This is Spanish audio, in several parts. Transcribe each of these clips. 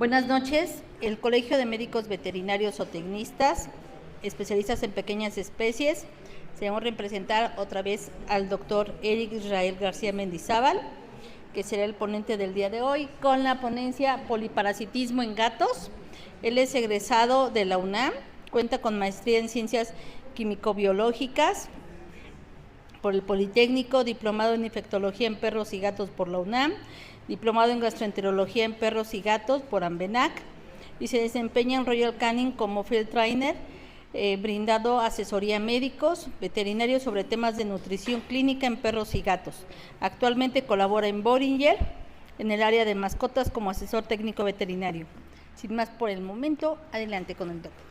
Buenas noches. El Colegio de Médicos Veterinarios Zootecnistas, especialistas en pequeñas especies, se va a representar otra vez al doctor Eric Israel García Mendizábal, que será el ponente del día de hoy, con la ponencia Poliparasitismo en gatos. Él es egresado de la UNAM, cuenta con maestría en Ciencias Químico-Biológicas por el Politécnico, diplomado en Infectología en Perros y Gatos por la UNAM, diplomado en Gastroenterología en Perros y Gatos por ANVENAC, y se desempeña en Royal Canin como Field Trainer, brindando asesoría a médicos veterinarios sobre temas de nutrición clínica en perros y gatos. Actualmente colabora en Boehringer en el área de mascotas como asesor técnico veterinario. Sin más por el momento, adelante con el doctor.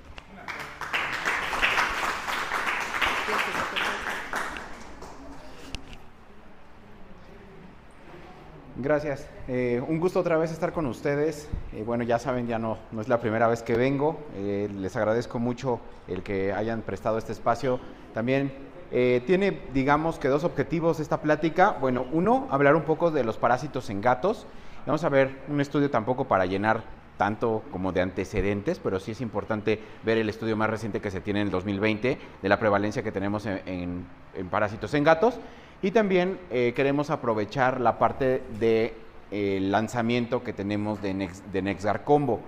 Gracias. Un gusto otra vez estar con ustedes. Bueno, ya saben, ya no es la primera vez que vengo. Les agradezco mucho el que hayan prestado este espacio. También tiene, digamos, que dos objetivos esta plática. Bueno, uno, hablar un poco de los parásitos en gatos. Vamos a ver un estudio tampoco para llenar tanto como de antecedentes, pero sí es importante ver el estudio más reciente que se tiene en el 2020 de la prevalencia que tenemos en parásitos en gatos. Y también queremos aprovechar la parte de lanzamiento que tenemos de NexGard Combo.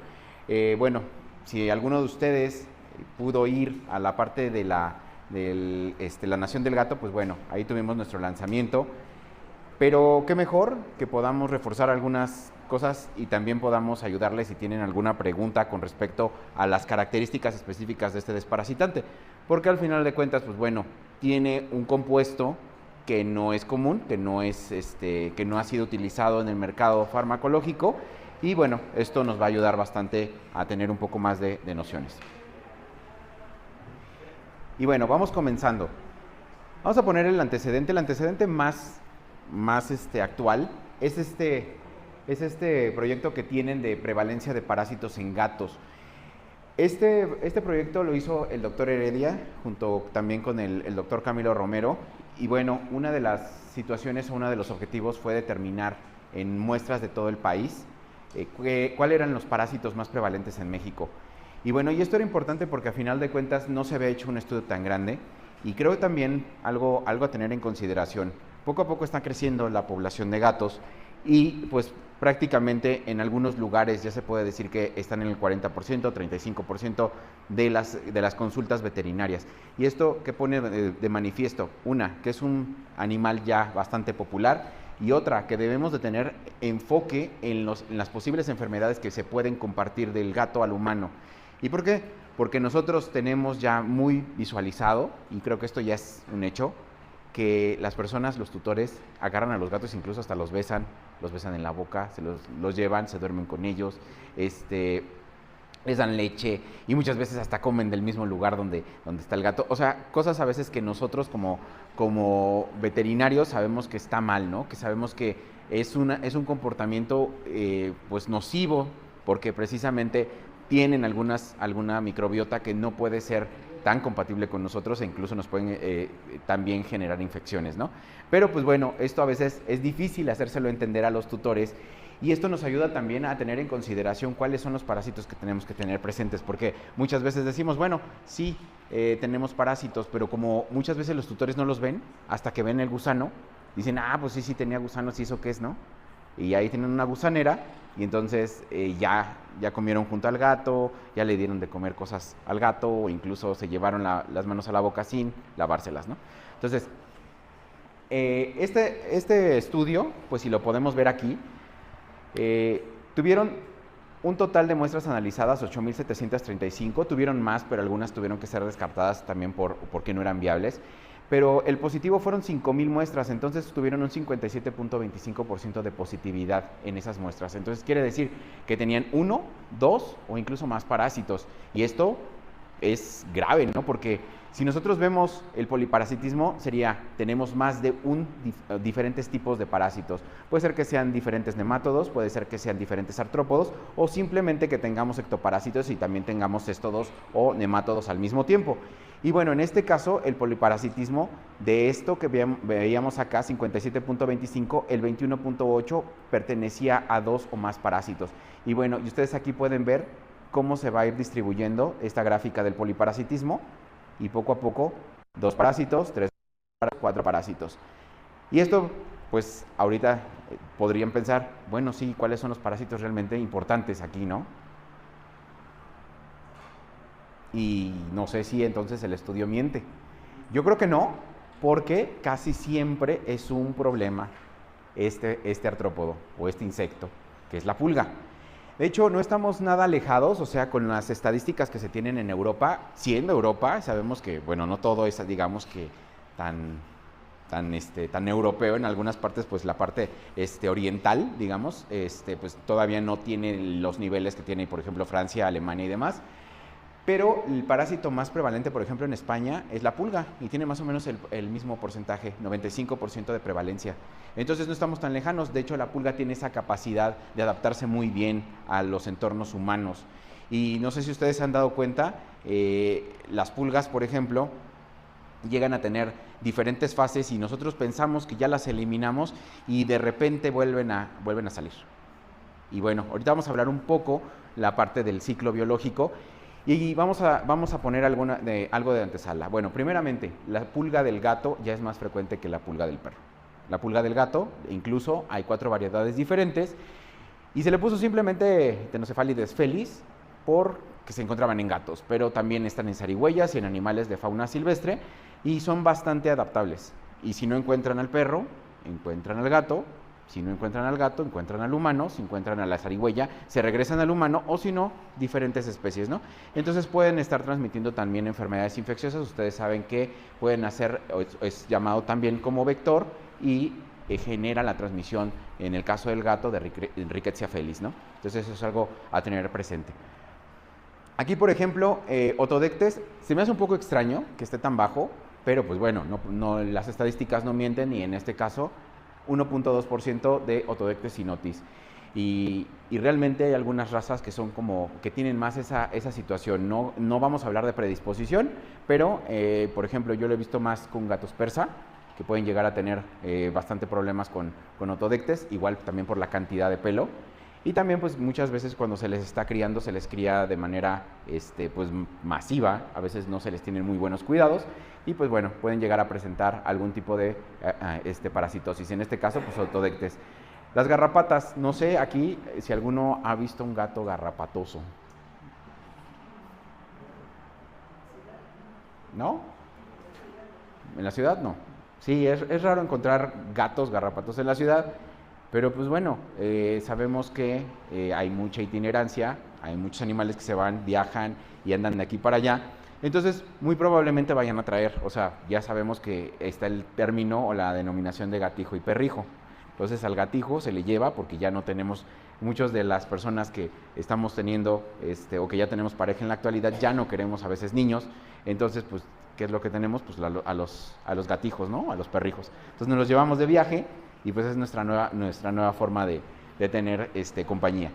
Bueno, si alguno de ustedes pudo ir a la parte de la Nación del Gato, pues bueno, ahí tuvimos nuestro lanzamiento. Pero qué mejor que podamos reforzar algunas cosas y también podamos ayudarles si tienen alguna pregunta con respecto a las características específicas de este desparasitante. Porque al final de cuentas, pues bueno, tiene un compuesto que no es común, que no ha sido utilizado en el mercado farmacológico, y bueno, esto nos va a ayudar bastante a tener un poco más de nociones. Y bueno, vamos comenzando. Vamos a poner el antecedente más actual es este proyecto que tienen de prevalencia de parásitos en gatos. Este proyecto lo hizo el doctor Heredia, junto también con el doctor Camilo Romero, y bueno, una de las situaciones o uno de los objetivos fue determinar en muestras de todo el país cuáles eran los parásitos más prevalentes en México. Y bueno, y esto era importante porque a final de cuentas no se había hecho un estudio tan grande, y creo también algo a tener en consideración. Poco a poco está creciendo la población de gatos y pues prácticamente en algunos lugares ya se puede decir que están en el 40%, 35% de las consultas veterinarias. Y esto que pone de manifiesto, una, que es un animal ya bastante popular, y otra, que debemos de tener enfoque en las posibles enfermedades que se pueden compartir del gato al humano. ¿Y por qué? Porque nosotros tenemos ya muy visualizado, y creo que esto ya es un hecho, que las personas, los tutores, agarran a los gatos, incluso hasta los besan en la boca, los llevan, se duermen con ellos, les dan leche, y muchas veces hasta comen del mismo lugar donde está el gato. O sea, cosas a veces que nosotros como veterinarios sabemos que está mal, ¿no? Que sabemos que es un comportamiento pues nocivo, porque precisamente tienen alguna microbiota que no puede ser tan compatible con nosotros, e incluso nos pueden también generar infecciones, ¿no? Pero pues bueno, esto a veces es difícil hacérselo entender a los tutores, y esto nos ayuda también a tener en consideración cuáles son los parásitos que tenemos que tener presentes, porque muchas veces decimos, bueno, sí, tenemos parásitos, pero como muchas veces los tutores no los ven, hasta que ven el gusano, dicen, pues sí tenía gusanos, ¿y eso qué es, no? Y ahí tienen una gusanera, y entonces ya comieron junto al gato, ya le dieron de comer cosas al gato, o incluso se llevaron las manos a la boca sin lavárselas, ¿no? Entonces, este estudio, pues si lo podemos ver aquí, tuvieron un total de muestras analizadas, 8,735, tuvieron más, pero algunas tuvieron que ser descartadas también porque no eran viables. Pero el positivo fueron 5,000 muestras, entonces tuvieron un 57.25% de positividad en esas muestras. Entonces quiere decir que tenían 1, 2 o incluso más parásitos. Y esto es grave, ¿no? Porque si nosotros vemos el poliparasitismo, tenemos más de diferentes tipos de parásitos. Puede ser que sean diferentes nemátodos, puede ser que sean diferentes artrópodos, o simplemente que tengamos ectoparásitos y también tengamos céstodos o nemátodos al mismo tiempo. Y bueno, en este caso, el poliparasitismo, de esto que veíamos acá, 57.25, el 21.8 pertenecía a 2 o más parásitos. Y bueno, y ustedes aquí pueden ver cómo se va a ir distribuyendo esta gráfica del poliparasitismo, y poco a poco 2 parásitos, 3 parásitos, 4 parásitos. Y esto, pues ahorita podrían pensar, bueno, sí, ¿cuáles son los parásitos realmente importantes aquí, no? Y no sé si entonces el estudio miente. Yo creo que no, porque casi siempre es un problema este artrópodo o este insecto, que es la pulga. De hecho, no estamos nada alejados, o sea, con las estadísticas que se tienen en Europa, siendo Europa, sabemos que, bueno, no todo es, digamos que, tan europeo. En algunas partes, pues la parte oriental, digamos, pues todavía no tiene los niveles que tiene, por ejemplo, Francia, Alemania y demás. Pero el parásito más prevalente, por ejemplo, en España es la pulga y tiene más o menos el mismo porcentaje, 95% de prevalencia. Entonces no estamos tan lejanos. De hecho, la pulga tiene esa capacidad de adaptarse muy bien a los entornos humanos. Y no sé si ustedes se han dado cuenta, las pulgas, por ejemplo, llegan a tener diferentes fases y nosotros pensamos que ya las eliminamos y de repente vuelven a salir. Y bueno, ahorita vamos a hablar un poco la parte del ciclo biológico. Y vamos a poner algo de antesala. Bueno, primeramente, la pulga del gato ya es más frecuente que la pulga del perro. La pulga del gato, incluso hay 4 variedades diferentes, y se le puso simplemente Tenocefalides felis porque se encontraban en gatos, pero también están en zarigüeyas y en animales de fauna silvestre, y son bastante adaptables. Y si no encuentran al perro, encuentran al gato. Si no encuentran al gato, encuentran al humano. Si encuentran a la zarigüeya, se regresan al humano, o si no, diferentes especies, ¿no? Entonces pueden estar transmitiendo también enfermedades infecciosas. Ustedes saben que pueden hacer, es llamado también como vector, y genera la transmisión, en el caso del gato, de Rickettsia felis, ¿no? Entonces eso es algo a tener presente. Aquí, por ejemplo, Otodectes, se me hace un poco extraño que esté tan bajo, pero pues bueno, las estadísticas no mienten, y en este caso 1.2% de Otodectes sinotis. Y realmente hay algunas razas que son como que tienen más esa situación. No vamos a hablar de predisposición, pero por ejemplo, yo lo he visto más con gatos persa, que pueden llegar a tener bastante problemas con Otodectes, igual también por la cantidad de pelo. Y también pues muchas veces cuando se les está criando, se les cría de manera pues masiva, a veces no se les tienen muy buenos cuidados, y pues bueno, pueden llegar a presentar algún tipo de parasitosis, en este caso pues Otodectes. Las garrapatas, no sé aquí si alguno ha visto un gato garrapatoso. ¿No? ¿En la ciudad? No. Sí, es raro encontrar gatos garrapatosos en la ciudad. Pero pues bueno, sabemos que hay mucha itinerancia, hay muchos animales que se van, viajan y andan de aquí para allá. Entonces, muy probablemente vayan a traer, o sea, ya sabemos que está el término o la denominación de gatijo y perrijo. Entonces, al gatijo se le lleva porque ya no tenemos, muchas de las personas que estamos teniendo o que ya tenemos pareja en la actualidad, ya no queremos a veces niños. Entonces, pues, ¿qué es lo que tenemos? Pues a los gatijos, ¿no? A los perrijos. Entonces, nos los llevamos de viaje. Y pues es nuestra nueva forma de tener compañía.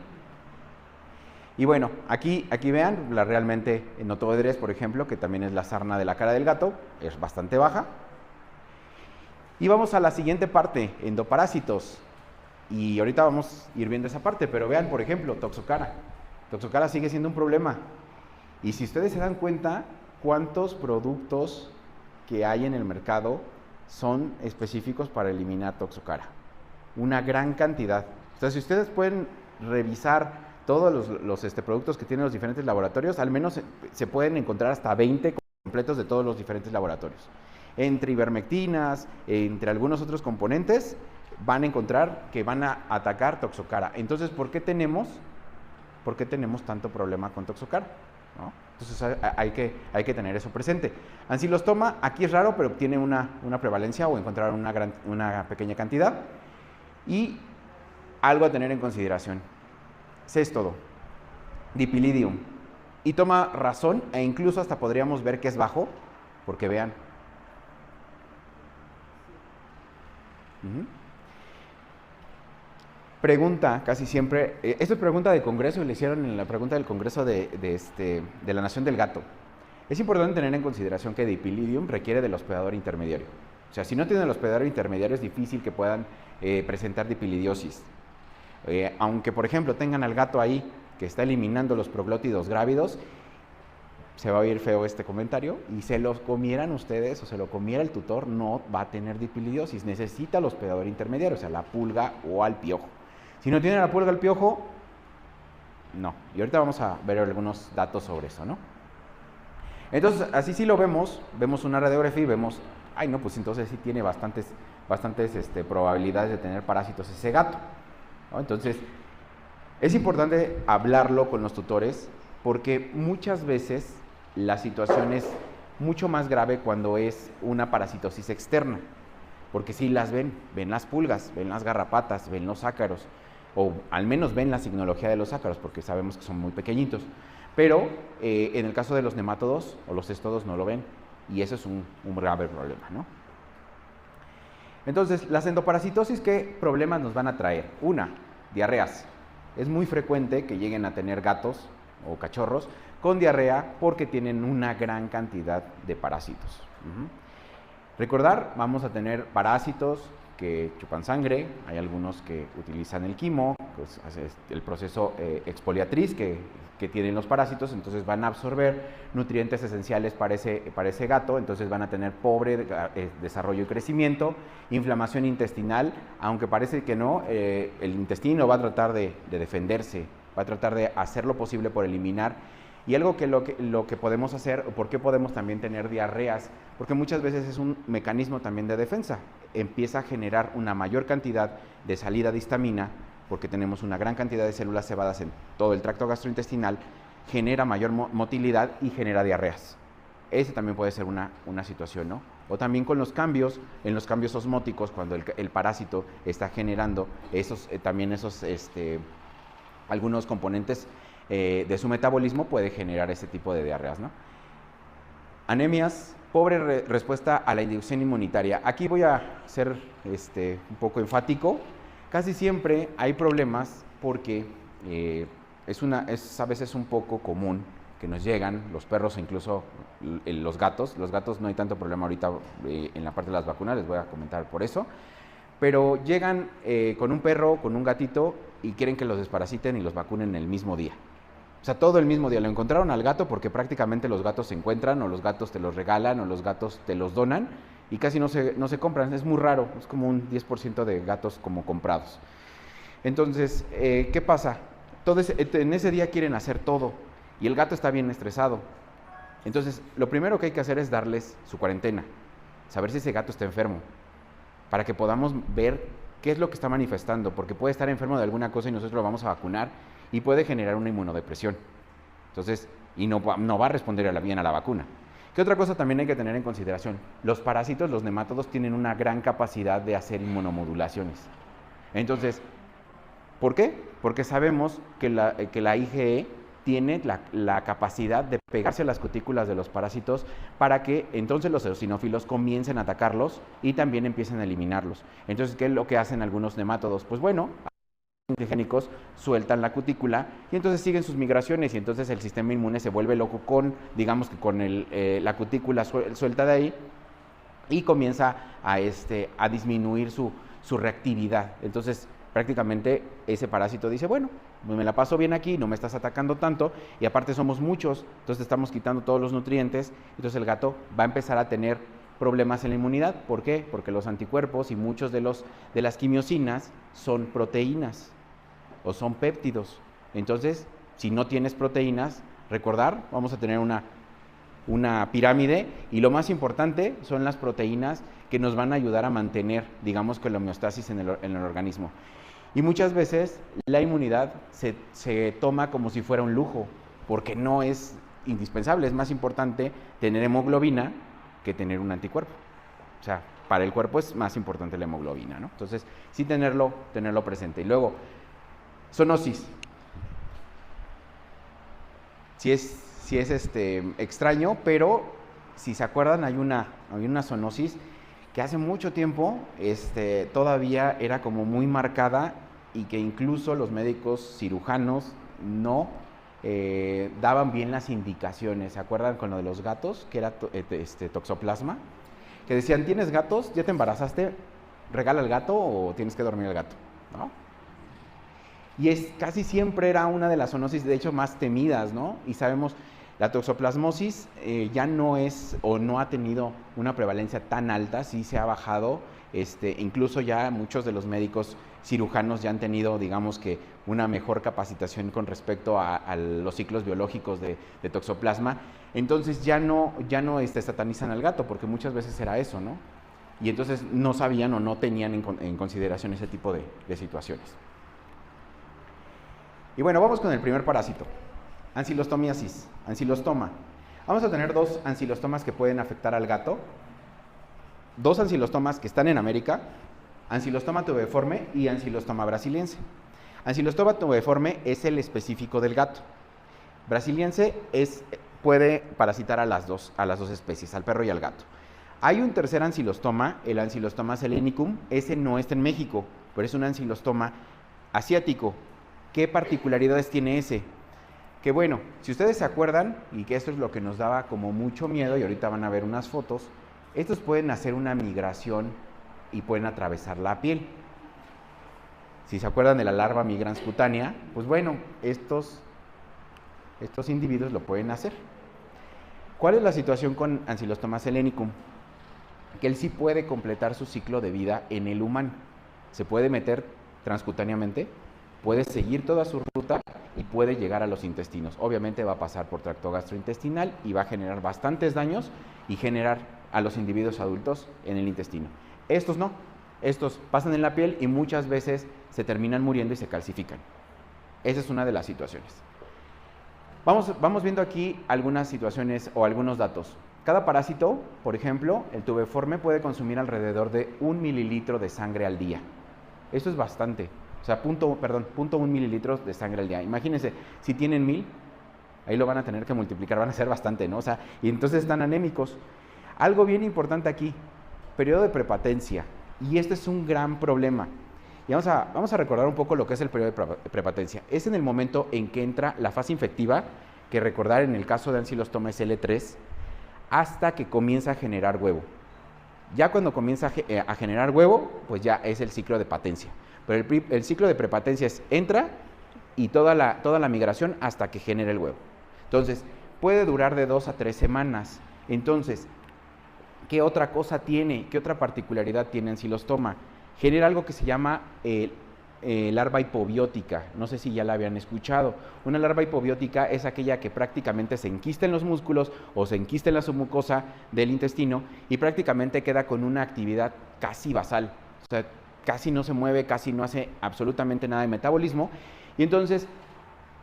Y bueno, aquí vean, realmente en Otoedres, por ejemplo, que también es la sarna de la cara del gato, es bastante baja. Y vamos a la siguiente parte, endoparásitos. Y ahorita vamos a ir viendo esa parte, pero vean, por ejemplo, Toxocara. Toxocara sigue siendo un problema. Y si ustedes se dan cuenta, ¿cuántos productos que hay en el mercado son específicos para eliminar Toxocara? Una gran cantidad. Entonces, si ustedes pueden revisar todos los productos que tienen los diferentes laboratorios, al menos se pueden encontrar hasta 20 completos de todos los diferentes laboratorios. Entre ivermectinas, entre algunos otros componentes, van a encontrar que van a atacar Toxocara. Entonces, ¿por qué tenemos tanto problema con Toxocara? ¿No? Entonces hay que tener eso presente. Ancilostoma, aquí es raro, pero tiene una prevalencia, o encontrar una pequeña cantidad. Y algo a tener en consideración: Céstodo, Dipilidium, y toma razón, e incluso hasta podríamos ver que es bajo, porque vean. Pregunta casi siempre, esto es pregunta de Congreso, y le hicieron en la pregunta del Congreso de la Nación del Gato. Es importante tener en consideración que Dipilidium requiere del hospedador intermediario. O sea, si no tienen el hospedador intermediario es difícil que puedan presentar dipilidiosis. Aunque, por ejemplo, tengan al gato ahí que está eliminando los proglótidos grávidos, se va a oír feo este comentario, y se los comieran ustedes o se lo comiera el tutor, no va a tener dipilidiosis. Necesita el hospedador intermediario, o sea, la pulga o al piojo. Si no tiene la pulga o el piojo, no. Y ahorita vamos a ver algunos datos sobre eso, ¿no? Entonces, así sí lo vemos una radiografía y vemos, ay no, pues entonces sí tiene bastantes probabilidades de tener parásitos ese gato, ¿no? Entonces, es importante hablarlo con los tutores, porque muchas veces la situación es mucho más grave cuando es una parasitosis externa, porque si las ven las pulgas, ven las garrapatas, ven los ácaros, o al menos ven la signología de los ácaros, porque sabemos que son muy pequeñitos. Pero en el caso de los nemátodos o los cestodos no lo ven, y eso es un grave problema, ¿no? Entonces, las endoparasitosis, ¿qué problemas nos van a traer? Una, diarreas. Es muy frecuente que lleguen a tener gatos o cachorros con diarrea porque tienen una gran cantidad de parásitos. Recordar, vamos a tener parásitos que chupan sangre, hay algunos que utilizan el quimo, pues el proceso exfoliatriz que tienen los parásitos, entonces van a absorber nutrientes esenciales para ese gato, entonces van a tener pobre desarrollo y crecimiento, inflamación intestinal, aunque parece que no, el intestino va a tratar de defenderse, va a tratar de hacer lo posible por eliminar. Y algo que lo que podemos hacer, o por qué podemos también tener diarreas, porque muchas veces es un mecanismo también de defensa. Empieza a generar una mayor cantidad de salida de histamina, porque tenemos una gran cantidad de células cebadas en todo el tracto gastrointestinal, genera mayor motilidad y genera diarreas. Ese también puede ser una situación, ¿no? O también con los cambios, en los cambios osmóticos, cuando el parásito está generando algunos componentes de su metabolismo, puede generar ese tipo de diarreas, ¿no? Anemias, pobre respuesta a la inducción inmunitaria. Aquí voy a ser un poco enfático. Casi siempre hay problemas porque es a veces un poco común que nos llegan los perros e incluso los gatos. Los gatos no hay tanto problema ahorita en la parte de las vacunas, les voy a comentar por eso. Pero llegan con un perro, con un gatito, y quieren que los desparasiten y los vacunen el mismo día. O sea, todo el mismo día. Lo encontraron al gato porque prácticamente los gatos se encuentran, o los gatos te los regalan, o los gatos te los donan, y casi no se compran. Es muy raro, es como un 10% de gatos como comprados. Entonces, ¿qué pasa? En ese día quieren hacer todo, y el gato está bien estresado. Entonces, lo primero que hay que hacer es darles su cuarentena, saber si ese gato está enfermo, para que podamos ver qué es lo que está manifestando, porque puede estar enfermo de alguna cosa y nosotros lo vamos a vacunar y puede generar una inmunodepresión. Entonces, y no va a responder bien a la vacuna. ¿Qué otra cosa también hay que tener en consideración? Los parásitos, los nemátodos, tienen una gran capacidad de hacer inmunomodulaciones. Entonces, ¿por qué? Porque sabemos que la IgE tiene la capacidad de pegarse a las cutículas de los parásitos para que entonces los eosinófilos comiencen a atacarlos y también empiecen a eliminarlos. Entonces, ¿qué es lo que hacen algunos nemátodos? Pues bueno, antigénicos sueltan la cutícula y entonces siguen sus migraciones, y entonces el sistema inmune se vuelve loco con la cutícula suelta de ahí, y comienza a disminuir su reactividad. Entonces, prácticamente ese parásito dice, bueno, me la paso bien aquí, no me estás atacando tanto, y aparte somos muchos, entonces estamos quitando todos los nutrientes, entonces el gato va a empezar a tener problemas en la inmunidad. ¿Por qué? Porque los anticuerpos y muchos de las quimiosinas son proteínas o son péptidos. Entonces, si no tienes proteínas, recordar, vamos a tener una pirámide, y lo más importante son las proteínas que nos van a ayudar a mantener, digamos, que la homeostasis en el organismo. Y muchas veces la inmunidad se toma como si fuera un lujo, porque no es indispensable. Es más importante tener hemoglobina que tener un anticuerpo. O sea, para el cuerpo es más importante la hemoglobina, ¿no? Entonces, sí tenerlo presente. Y luego, zoonosis. Si sí es extraño, pero si se acuerdan hay una zoonosis que hace mucho tiempo todavía era como muy marcada y que incluso los médicos cirujanos no daban bien las indicaciones. ¿Se acuerdan con lo de los gatos? Que era toxoplasma. Que decían, ¿tienes gatos? ¿Ya te embarazaste? ¿Regala el gato o tienes que dormir el gato? ¿No? Y casi siempre era una de las zoonosis, de hecho, más temidas, ¿no? Y sabemos, la toxoplasmosis ya no es o no ha tenido una prevalencia tan alta, sí se ha bajado, incluso ya muchos de los médicos cirujanos ya han tenido, digamos que, una mejor capacitación con respecto a los ciclos biológicos de toxoplasma. Entonces ya no satanizan al gato, porque muchas veces era eso, ¿no? Y entonces no sabían o no tenían en consideración ese tipo de situaciones. Y bueno, vamos con el primer parásito, Ancylostomia-cis, ancilostoma. Vamos a tener dos ancilostomas que pueden afectar al gato, dos ancilostomas que están en América, Ancylostoma tubeforme y Ancylostoma brasiliense. Ancylostoma tubeforme es el específico del gato. Brasiliense puede parasitar a las dos especies, al perro y al gato. Hay un tercer ancilostoma, el Ancylostoma selenicum. Ese no está en México, pero es un ancilostoma asiático. ¿Qué particularidades tiene ese? Que bueno, si ustedes se acuerdan, y que esto es lo que nos daba como mucho miedo, y ahorita van a ver unas fotos, estos pueden hacer una migración y pueden atravesar la piel. Si se acuerdan de la larva migrans cutánea, pues bueno, estos individuos lo pueden hacer. ¿Cuál es la situación con Ancylostoma selenicum? Que él sí puede completar su ciclo de vida en el humano. Se puede meter transcutáneamente, puede seguir toda su ruta y puede llegar a los intestinos. Obviamente va a pasar por tracto gastrointestinal y va a generar bastantes daños y generar a los individuos adultos en el intestino. Estos no, estos pasan en la piel y muchas veces se terminan muriendo y se calcifican. Esa es una de las situaciones. Vamos viendo aquí algunas situaciones o algunos datos. Cada parásito, por ejemplo, el tubeforme puede consumir alrededor de 1 mililitro de sangre al día. Esto es bastante. O sea, 0.1 mililitros de sangre al día. Imagínense, si tienen 1000, ahí lo van a tener que multiplicar, van a ser bastante, ¿no? O sea, y entonces están anémicos. Algo bien importante aquí, periodo de prepatencia. Y este es un gran problema. Y vamos a recordar un poco lo que es el periodo de prepatencia. Es en el momento en que entra la fase infectiva, que recordar en el caso de Ancylostoma es L3, hasta que comienza a generar huevo. Ya cuando comienza a generar huevo, pues ya es el ciclo de patencia. Pero el ciclo de prepatencia entra y toda la migración hasta que genera el huevo. Entonces, puede durar de 2 a 3 semanas. Entonces, ¿qué otra cosa tiene? ¿Qué otra particularidad tiene Ancylostoma? Genera algo que se llama larva hipobiótica. No sé si ya la habían escuchado. Una larva hipobiótica es aquella que prácticamente se enquista en los músculos o se enquista en la submucosa del intestino y prácticamente queda con una actividad casi basal. O sea, casi no se mueve, casi no hace absolutamente nada de metabolismo. Y entonces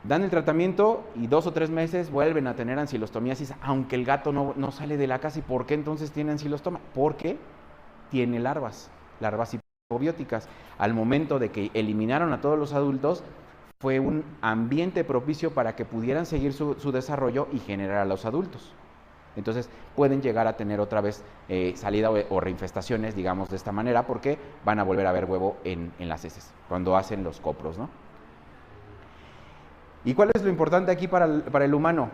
dan el tratamiento y 2 o 3 meses vuelven a tener ancilostomiasis, aunque el gato no sale de la casa. ¿Y por qué entonces tiene ancilostoma? Porque tiene larvas hipobióticas. Al momento de que eliminaron a todos los adultos, fue un ambiente propicio para que pudieran seguir su desarrollo y generar a los adultos. Entonces pueden llegar a tener otra vez salida o reinfestaciones, digamos de esta manera, porque van a volver a ver huevo en las heces, cuando hacen los copros, ¿no? ¿Y cuál es lo importante aquí para el humano?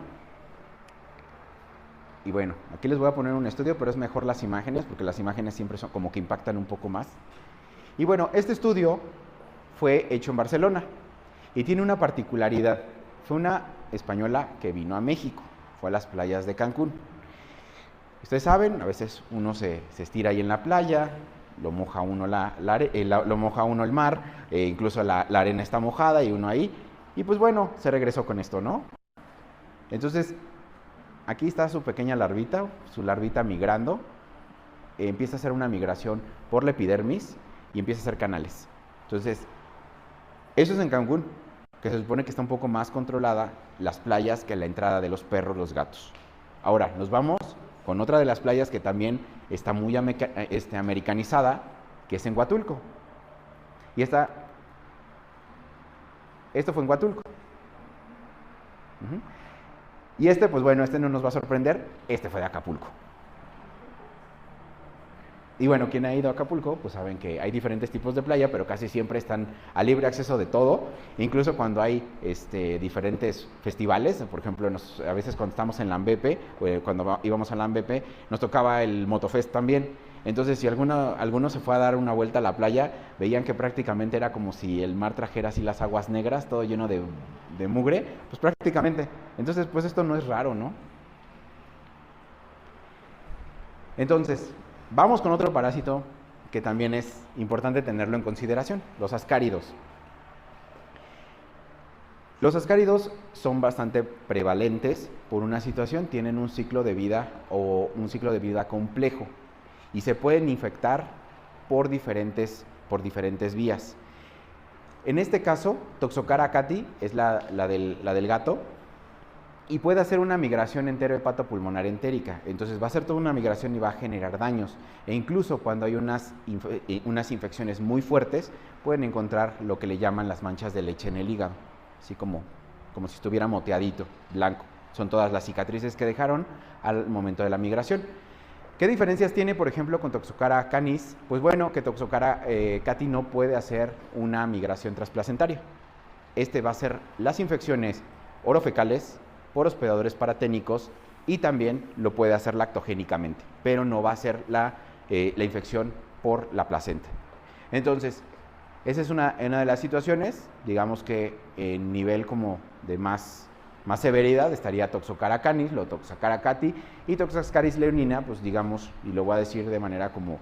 Y bueno, aquí les voy a poner un estudio, pero es mejor las imágenes, porque las imágenes siempre son como que impactan un poco más. Y bueno, este estudio fue hecho en Barcelona y tiene una particularidad. Fue una española que vino a México, fue a las playas de Cancún. Ustedes saben, a veces uno se estira ahí en la playa, lo moja uno, lo moja uno el mar, incluso la arena está mojada y uno ahí. Y pues bueno, se regresó con esto, ¿no? Entonces, aquí está su pequeña larvita, su larvita migrando. Empieza a hacer una migración por la epidermis y empieza a hacer canales. Entonces, eso es en Cancún, que se supone que está un poco más controlada las playas que la entrada de los perros, los gatos. Ahora, nos vamos con otra de las playas que también está muy americanizada, que es en Huatulco. Y esto fue en Huatulco. Y pues bueno, no nos va a sorprender, fue de Acapulco. Y bueno, quien ha ido a Acapulco, pues saben que hay diferentes tipos de playa, pero casi siempre están a libre acceso de todo. Incluso cuando hay diferentes festivales, por ejemplo, a veces cuando estamos en Lambepe, cuando íbamos a Lambepe, nos tocaba el Motofest también. Entonces, si alguno se fue a dar una vuelta a la playa, veían que prácticamente era como si el mar trajera así las aguas negras, todo lleno de mugre, pues prácticamente. Entonces, pues esto no es raro, ¿no? Entonces, vamos con otro parásito que también es importante tenerlo en consideración, los ascáridos. Los ascáridos son bastante prevalentes por una situación, tienen un ciclo de vida complejo y se pueden infectar por diferentes vías. En este caso, Toxocara cati es la del gato, y puede hacer una migración enterohepatopulmonar entérica. Entonces va a hacer toda una migración y va a generar daños. E incluso cuando hay unas infecciones muy fuertes, pueden encontrar lo que le llaman las manchas de leche en el hígado, así como si estuviera moteadito, blanco. Son todas las cicatrices que dejaron al momento de la migración. ¿Qué diferencias tiene, por ejemplo, con Toxocara canis? Pues bueno, que Toxocara cati no puede hacer una migración transplacentaria. Va a ser las infecciones orofecales, por hospedadores paraténicos, y también lo puede hacer lactogénicamente, pero no va a ser la infección por la placenta. Entonces, esa es una de las situaciones. Digamos que en nivel como de más severidad estaría Toxocara canis, Toxocara cati, y Toxascaris leonina, pues digamos, y lo voy a decir de manera como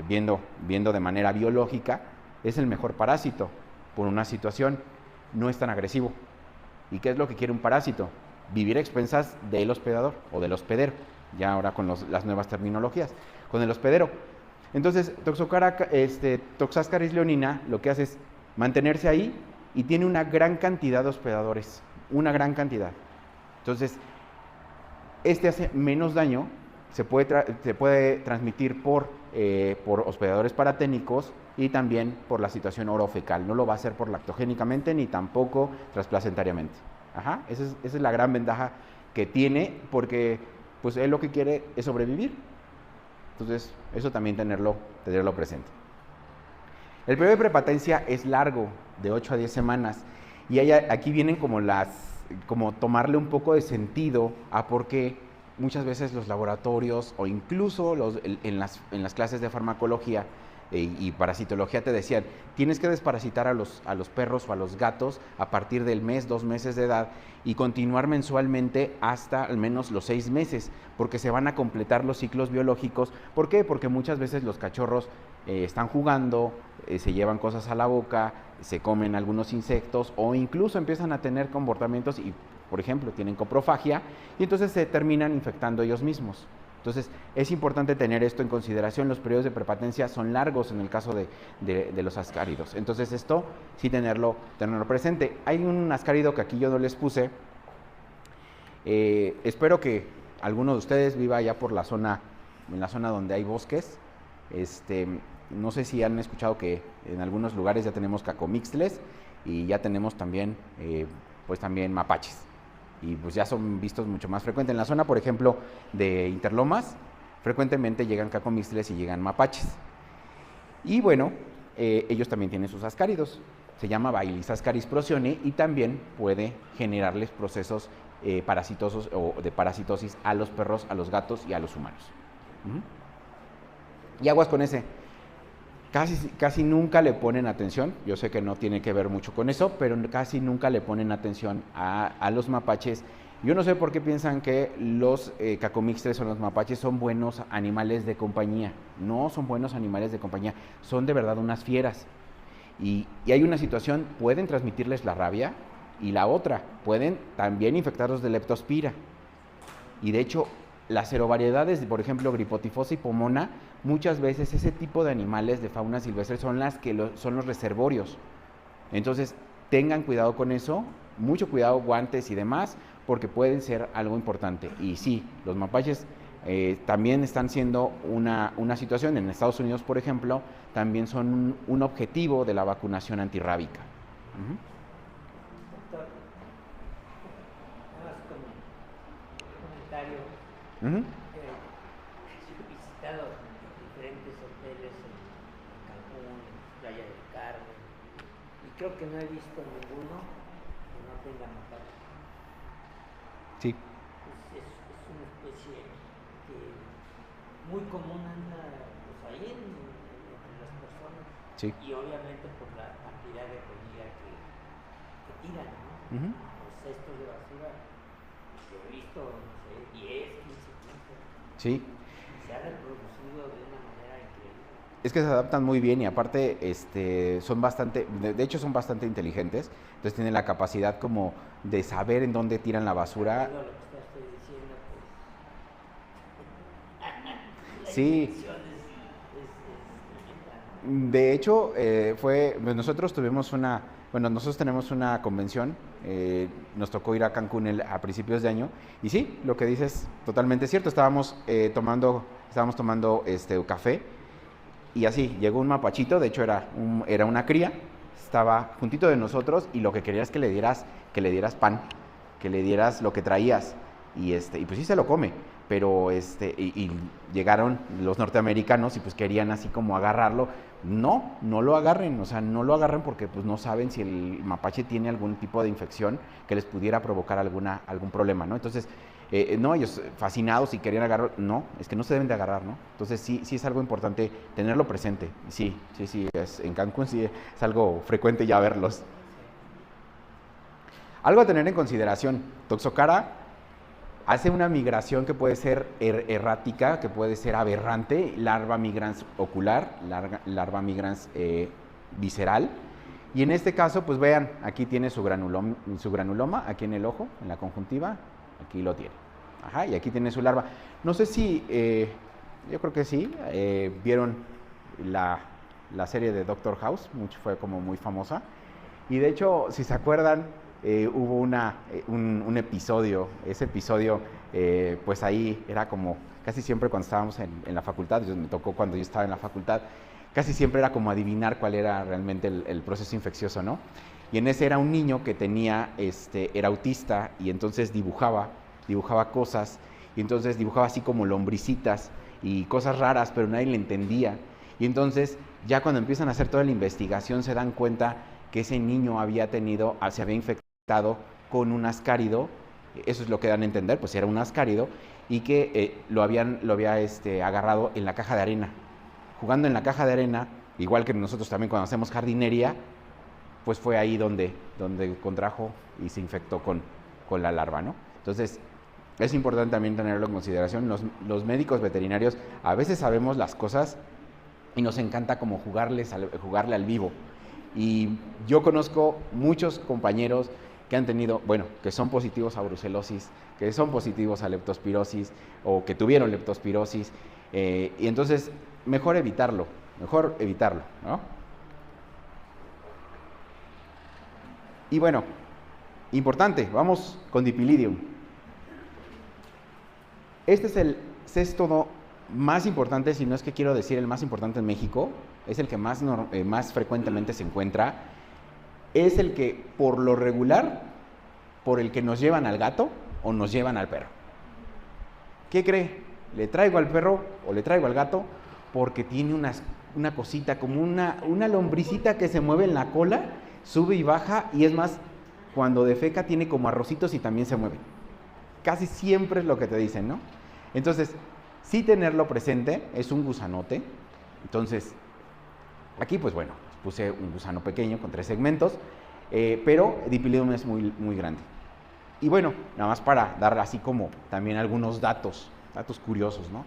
viendo de manera biológica, es el mejor parásito por una situación, no es tan agresivo. ¿Y qué es lo que quiere un parásito? Vivir a expensas del hospedador o del hospedero, ya ahora con las nuevas terminologías, con el hospedero. Entonces, Toxascaris leonina lo que hace es mantenerse ahí y tiene una gran cantidad de hospedadores, una gran cantidad. Entonces, hace menos daño, se puede transmitir por hospedadores paraténicos y también por la situación orofecal. No lo va a hacer por lactogénicamente ni tampoco transplacentariamente. Esa es la gran ventaja que tiene, porque pues él lo que quiere es sobrevivir. Entonces, eso también tenerlo presente. El periodo de prepatencia es largo, de 8 a 10 semanas, y aquí vienen como tomarle un poco de sentido a por qué muchas veces los laboratorios o incluso en las clases de farmacología y parasitología te decían, tienes que desparasitar a los perros o a los gatos a partir del mes, 2 meses de edad y continuar mensualmente hasta al menos los 6 meses, porque se van a completar los ciclos biológicos. ¿Por qué? Porque muchas veces los cachorros están jugando, se llevan cosas a la boca, se comen algunos insectos o incluso empiezan a tener comportamientos y, por ejemplo, tienen coprofagia y entonces se terminan infectando ellos mismos. Entonces, es importante tener esto en consideración. Los periodos de prepatencia son largos en el caso de los ascáridos. Entonces, esto sí tenerlo presente. Hay un ascárido que aquí yo no les puse. Espero que alguno de ustedes viva allá en la zona donde hay bosques. No sé si han escuchado que en algunos lugares ya tenemos cacomixtles y ya tenemos también, también mapaches. Y pues ya son vistos mucho más frecuentes. En la zona, por ejemplo, de Interlomas, frecuentemente llegan cacomixtles y llegan mapaches. Y bueno, ellos también tienen sus ascáridos. Se llama Bailis ascaris procione y también puede generarles procesos parasitosos o de parasitosis a los perros, a los gatos y a los humanos. Y aguas con ese. Casi nunca le ponen atención, yo sé que no tiene que ver mucho con eso, pero casi nunca le ponen atención a los mapaches. Yo no sé por qué piensan que los cacomixtles o los mapaches son buenos animales de compañía. No son buenos animales de compañía, son de verdad unas fieras. Y hay una situación, pueden transmitirles la rabia, y la otra, pueden también infectarlos de leptospira. Y de hecho, las serovariedades, por ejemplo, Gripotifosa y Pomona, muchas veces ese tipo de animales de fauna silvestre son son los reservorios. Entonces, tengan cuidado con eso, mucho cuidado, guantes y demás, porque pueden ser algo importante. Y sí, los mapaches también están siendo una situación. En Estados Unidos, por ejemplo, también son un objetivo de la vacunación antirrábica. Ujú. He visitado diferentes hoteles en Cancún, en Playa del Carmen, y creo que no he visto ninguno que no tenga mapache. Sí, Es una especie que muy común anda pues, ahí entre las personas, sí. y obviamente por la cantidad de comida que tiran, ¿no? Ujú. Los cestos de basura, que he visto, no sé, 10, 15, 15, Sí. se ha reproducido de una manera increíble. Es que se adaptan muy bien y aparte son bastante, de hecho son bastante inteligentes, entonces tienen la capacidad como de saber en dónde tiran la basura. Debido a lo que estoy diciendo, pues la Sí, infección es tremenda, ¿no? de hecho pues nosotros nosotros tenemos una convención, nos tocó ir a Cancún a principios de año y sí, lo que dices totalmente cierto, estábamos tomando café. Y así, llegó un mapachito, de hecho era una cría, estaba juntito de nosotros y lo que quería es que le dieras pan, que le dieras lo que traías. Y pues sí se lo come, pero y llegaron los norteamericanos y pues querían así como agarrarlo. No lo agarren, o sea, no lo agarren porque pues no saben si el mapache tiene algún tipo de infección que les pudiera provocar algún problema, ¿no? Entonces, no, ellos fascinados y querían agarrar, no, es que no se deben de agarrar, ¿no? Entonces sí es algo importante tenerlo presente. Sí, en Cancún sí es algo frecuente ya verlos. Algo a tener en consideración, Toxocara hace una migración que puede ser errática, que puede ser aberrante, larva migrans ocular, larva migrans visceral. Y en este caso, pues vean, aquí tiene su granuloma, aquí en el ojo, en la conjuntiva, aquí lo tiene. Ajá, y aquí tiene su larva. No sé si, yo creo que sí, vieron la serie de Doctor House, fue como muy famosa. Y de hecho, si se acuerdan, hubo un episodio, ese episodio, pues ahí era como, casi siempre cuando estábamos en la facultad, me tocó cuando yo estaba en la facultad, casi siempre era como adivinar cuál era realmente el proceso infeccioso, ¿no? Y en ese era un niño que era autista y entonces dibujaba cosas, y entonces dibujaba así como lombricitas y cosas raras, pero nadie le entendía. Y entonces, ya cuando empiezan a hacer toda la investigación, se dan cuenta que ese niño se había infectado con un ascárido, eso es lo que dan a entender, pues era un ascárido, y que lo había agarrado en la caja de arena. Jugando en la caja de arena, igual que nosotros también cuando hacemos jardinería, pues fue ahí donde contrajo y se infectó con la larva, ¿no? Entonces, es importante también tenerlo en consideración. Los médicos veterinarios a veces sabemos las cosas y nos encanta como jugarle al vivo. Y yo conozco muchos compañeros que han tenido, que son positivos a brucelosis, que son positivos a leptospirosis o que tuvieron leptospirosis. Y entonces, mejor evitarlo, ¿no? Y bueno, importante, vamos con Dipilidium. Este es el cestodo más importante, si no es que quiero decir el más importante en México, es el que más frecuentemente se encuentra, es el que por lo regular, por el que nos llevan al gato o nos llevan al perro. ¿Qué cree? Le traigo al perro o le traigo al gato porque tiene una cosita, como una lombricita que se mueve en la cola, sube y baja, y es más, cuando defeca tiene como arrocitos y también se mueve. Casi siempre es lo que te dicen, ¿no? Entonces, sí tenerlo presente, es un gusanote. Entonces, aquí pues bueno, puse un gusano pequeño con 3 segmentos, pero Dipilidium es muy, muy grande. Y bueno, nada más para dar así como también algunos datos curiosos, ¿no?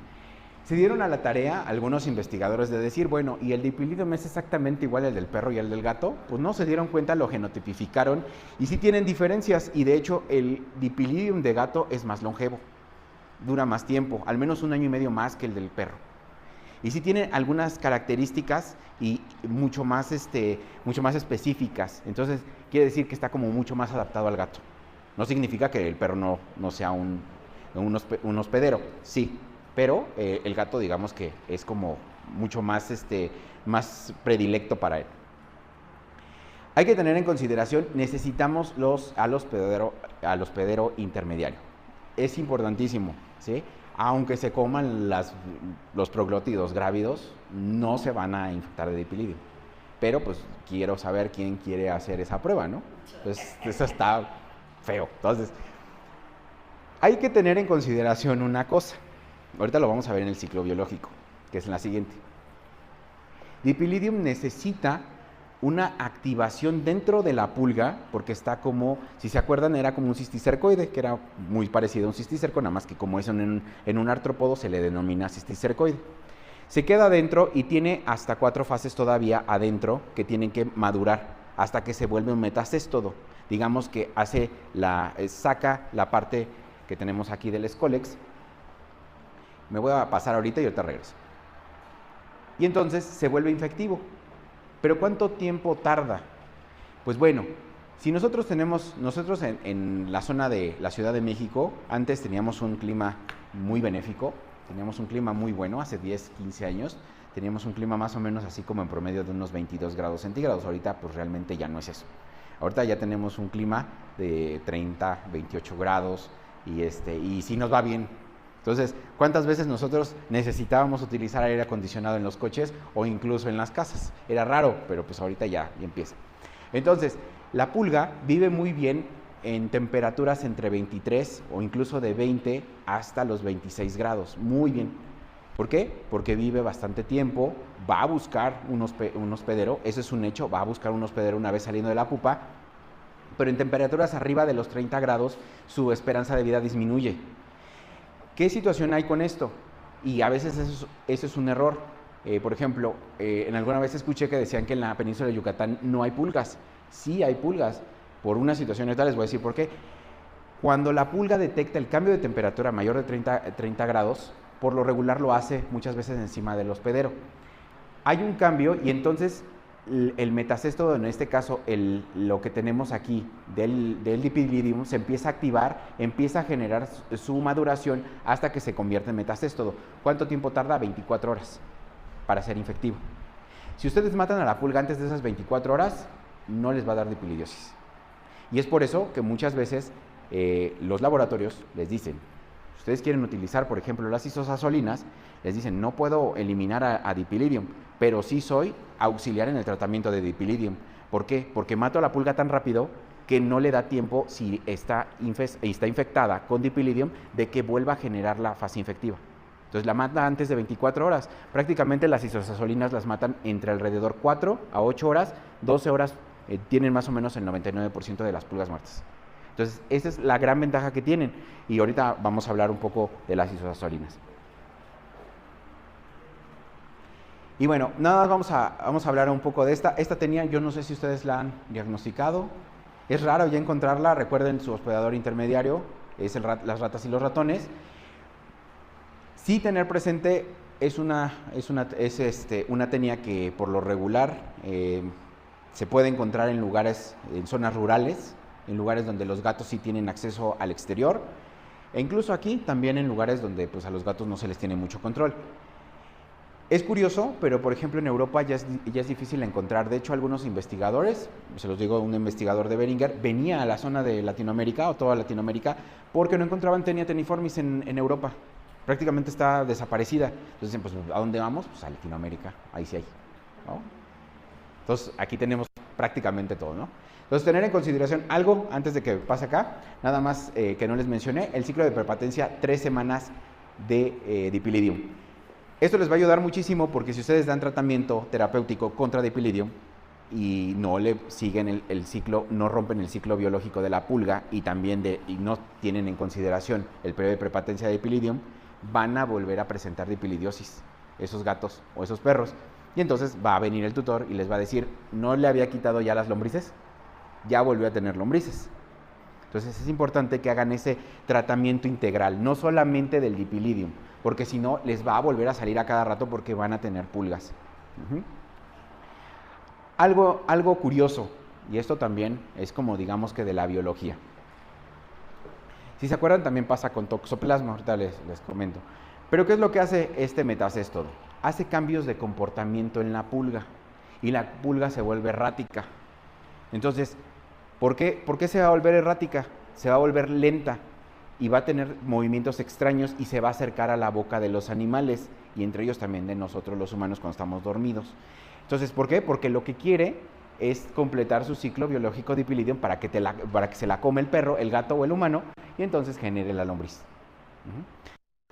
Se dieron a la tarea algunos investigadores de decir, bueno, ¿y el Dipilidium es exactamente igual al del perro y al del gato? Pues no, se dieron cuenta, lo genotipificaron y sí tienen diferencias, y de hecho el Dipilidium de gato es más longevo, dura más tiempo, al menos 1 año y medio más que el del perro. Y sí tiene algunas características y mucho más específicas, entonces quiere decir que está como mucho más adaptado al gato. No significa que el perro no sea un hospedero, sí, pero el gato digamos que es como mucho más, más predilecto para él. Hay que tener en consideración, necesitamos al hospedero intermediario. Es importantísimo, ¿sí? aunque se coman los proglótidos grávidos, no se van a infectar de dipilidium. Pero pues quiero saber quién quiere hacer esa prueba, ¿no? Pues eso está feo. Entonces, hay que tener en consideración una cosa. Ahorita lo vamos a ver en el ciclo biológico, que es la siguiente. Dipilidium necesita una activación dentro de la pulga, porque está como, si se acuerdan, era como un cisticercoide, que era muy parecido a un cisticerco, nada más que como es en un artrópodo se le denomina cisticercoide. Se queda adentro y tiene hasta 4 fases todavía adentro que tienen que madurar hasta que se vuelve un metastéstodo. Digamos que saca la parte que tenemos aquí del escólex. Me voy a pasar ahorita y ahorita regreso. Y entonces se vuelve infectivo. ¿Pero cuánto tiempo tarda? Pues bueno, si nosotros en la zona de la Ciudad de México, antes teníamos un clima muy benéfico, teníamos un clima muy bueno, hace 10, 15 años, teníamos un clima más o menos así como en promedio de unos 22 grados centígrados. Ahorita pues realmente ya no es eso. Ahorita ya tenemos un clima de 30, 28 grados y sí nos va bien. Entonces, ¿cuántas veces nosotros necesitábamos utilizar aire acondicionado en los coches o incluso en las casas? Era raro, pero pues ahorita ya empieza. Entonces, la pulga vive muy bien en temperaturas entre 23 o incluso de 20 hasta los 26 grados. Muy bien. ¿Por qué? Porque vive bastante tiempo, va a buscar un hospedero, eso es un hecho, va a buscar un hospedero una vez saliendo de la pupa, pero en temperaturas arriba de los 30 grados su esperanza de vida disminuye. ¿Qué situación hay con esto? Y a veces eso es un error. Por ejemplo, en alguna vez escuché que decían que en la península de Yucatán no hay pulgas. Sí hay pulgas, por una situación ahorita les voy a decir por qué. Cuando la pulga detecta el cambio de temperatura mayor de 30 grados, por lo regular lo hace muchas veces encima del hospedero. Hay un cambio y entonces el metastéstodo, en este caso lo que tenemos aquí del dipilidium, se empieza a activar, empieza a generar su maduración hasta que se convierte en metastéstodo. ¿Cuánto tiempo tarda? 24 horas para ser infectivo. Si ustedes matan a la pulga antes de esas 24 horas, no les va a dar dipilidiosis. Y es por eso que muchas veces los laboratorios les dicen, si ustedes quieren utilizar, por ejemplo, las isosazolinas, les dicen, no puedo eliminar a dipilidium, pero sí soy auxiliar en el tratamiento de dipilidium. ¿Por qué? Porque mato a la pulga tan rápido que no le da tiempo, si está infectada con dipilidium, de que vuelva a generar la fase infectiva. Entonces la mata antes de 24 horas. Prácticamente las isosazolinas las matan entre alrededor 4 a 8 horas, 12 horas tienen más o menos el 99% de las pulgas muertas. Entonces esa es la gran ventaja que tienen. Y ahorita vamos a hablar un poco de las isosazolinas. Y bueno, nada más vamos a hablar un poco de esta. Esta tenía, yo no sé si ustedes la han diagnosticado. Es raro ya encontrarla. Recuerden, su hospedador intermediario es las ratas y los ratones. Sí tener presente, es una tenia que por lo regular se puede encontrar en lugares, en zonas rurales, en lugares donde los gatos sí tienen acceso al exterior, e incluso aquí también en lugares donde pues, a los gatos no se les tiene mucho control. Es curioso, pero por ejemplo en Europa ya es difícil encontrar. De hecho, algunos investigadores, se los digo, un investigador de Beringer, venía a la zona de Latinoamérica, o toda Latinoamérica, porque no encontraban Tenia teniformis en Europa. Prácticamente está desaparecida. Entonces dicen, pues, ¿a dónde vamos? Pues a Latinoamérica, ahí sí hay, ¿no? Entonces, aquí tenemos prácticamente todo, ¿no? Entonces, tener en consideración algo, antes de que pase acá, nada más que no les mencioné, el ciclo de prepatencia, 3 semanas de dipilidium. Esto les va a ayudar muchísimo porque si ustedes dan tratamiento terapéutico contra dipilidium y no le siguen el ciclo, no rompen el ciclo biológico de la pulga y también y no tienen en consideración el periodo de prepatencia de dipilidium, van a volver a presentar dipilidiosis, esos gatos o esos perros. Y entonces va a venir el tutor y les va a decir, ¿no le había quitado ya las lombrices? Ya volvió a tener lombrices. Entonces es importante que hagan ese tratamiento integral, no solamente del dipilidium, porque si no les va a volver a salir a cada rato porque van a tener pulgas. Algo curioso, y esto también es como digamos que de la biología. Si se acuerdan, también pasa con toxoplasma, ahorita les comento. Pero ¿qué es lo que hace este metastéstodo? Hace cambios de comportamiento en la pulga y la pulga se vuelve errática. Entonces, ¿por qué se va a volver errática? Se va a volver lenta y va a tener movimientos extraños y se va a acercar a la boca de los animales y entre ellos también de nosotros los humanos cuando estamos dormidos. Entonces, ¿por qué? Porque lo que quiere es completar su ciclo biológico Dipilidium para que se la come el perro, el gato o el humano y entonces genere la lombriz.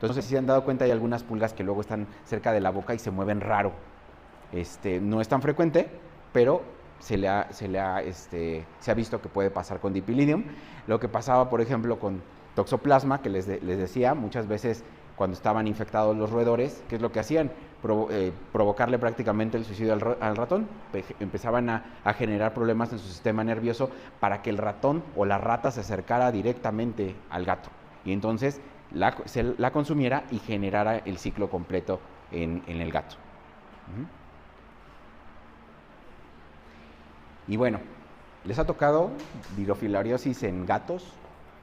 Entonces, si se han dado cuenta, hay algunas pulgas que luego están cerca de la boca y se mueven raro. No es tan frecuente, pero se ha visto que puede pasar con Dipilidium. Lo que pasaba, por ejemplo, con Toxoplasma, que les decía, muchas veces cuando estaban infectados los roedores, ¿qué es lo que hacían? Provocarle prácticamente el suicidio al ratón. Empezaban a generar problemas en su sistema nervioso para que el ratón o la rata se acercara directamente al gato. Y entonces la consumiera y generara el ciclo completo en el gato. Y bueno, ¿les ha tocado dirofilariasis en gatos?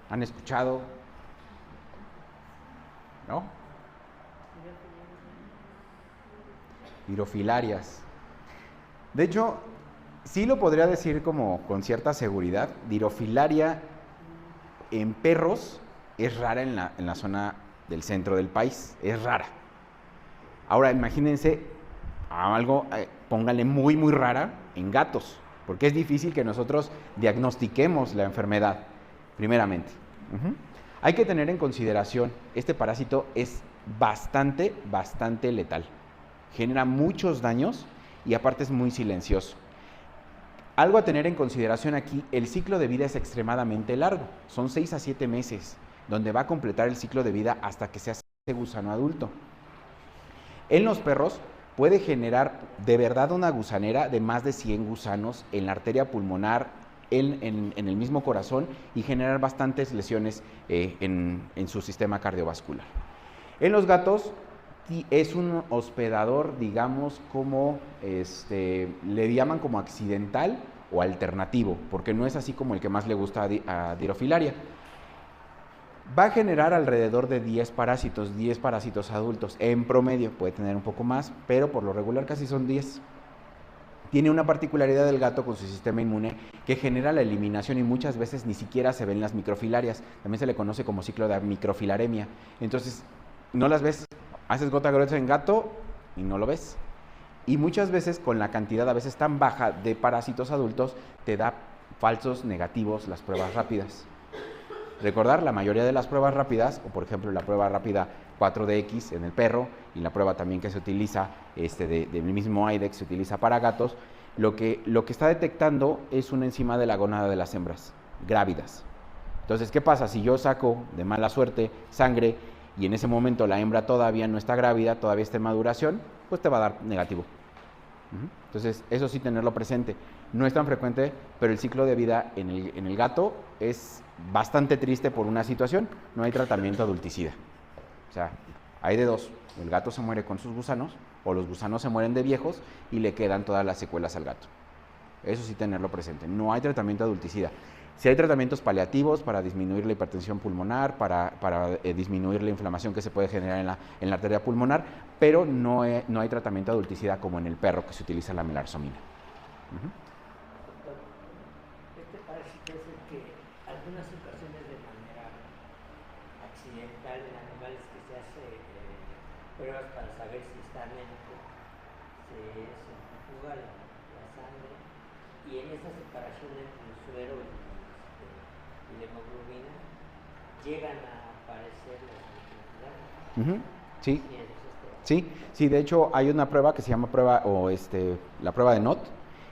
¿Han escuchado? ¿No? Dirofilarias. De hecho, sí lo podría decir como con cierta seguridad. Dirofilaria en perros es rara en la zona del centro del país. Es rara. Ahora, imagínense algo, pónganle muy, muy rara en gatos, porque es difícil que nosotros diagnostiquemos la enfermedad, primeramente. Hay que tener en consideración, este parásito es bastante letal. Genera muchos daños y aparte es muy silencioso. Algo a tener en consideración aquí, el ciclo de vida es extremadamente largo. Son 6 a 7 meses, donde va a completar el ciclo de vida hasta que se hace gusano adulto. En los perros puede generar de verdad una gusanera de más de 100 gusanos en la arteria pulmonar, en el mismo corazón y generar bastantes lesiones en su sistema cardiovascular. En los gatos es un hospedador, digamos, como le llaman como accidental o alternativo, porque no es así como el que más le gusta a Dirofilaria. Va a generar alrededor de 10 parásitos adultos. En promedio puede tener un poco más, pero por lo regular casi son 10. Tiene una particularidad del gato con su sistema inmune que genera la eliminación y muchas veces ni siquiera se ven las microfilarias. También se le conoce como ciclo de microfilaremia. Entonces, no las ves. Haces gota gruesa en gato y no lo ves. Y muchas veces con la cantidad a veces tan baja de parásitos adultos te da falsos negativos las pruebas rápidas. Recordar, la mayoría de las pruebas rápidas, o por ejemplo la prueba rápida 4DX en el perro y la prueba también que se utiliza del mismo IDEX se utiliza para gatos, lo que está detectando es una enzima de la gónada de las hembras grávidas. Entonces, ¿qué pasa? Si yo saco de mala suerte sangre y en ese momento la hembra todavía no está grávida, todavía está en maduración, pues te va a dar negativo. Entonces, eso sí tenerlo presente. No es tan frecuente, pero el ciclo de vida en el gato es bastante triste por una situación. No hay tratamiento adulticida. O sea, hay de dos. El gato se muere con sus gusanos o los gusanos se mueren de viejos y le quedan todas las secuelas al gato. Eso sí tenerlo presente. No hay tratamiento adulticida. Sí hay tratamientos paliativos para disminuir la hipertensión pulmonar, para disminuir la inflamación que se puede generar en la arteria pulmonar, pero no hay tratamiento adulticida como en el perro que se utiliza la melarsomina. Este parásito es el que algunas ocasiones de manera accidental en animales que se hace pruebas para saber si está anémico, se centrifuga la sangre y en esa separación entre el suero y la hemoglobina llegan a aparecer las microfilarias. Sí, de hecho hay una prueba que se llama la prueba de NOT,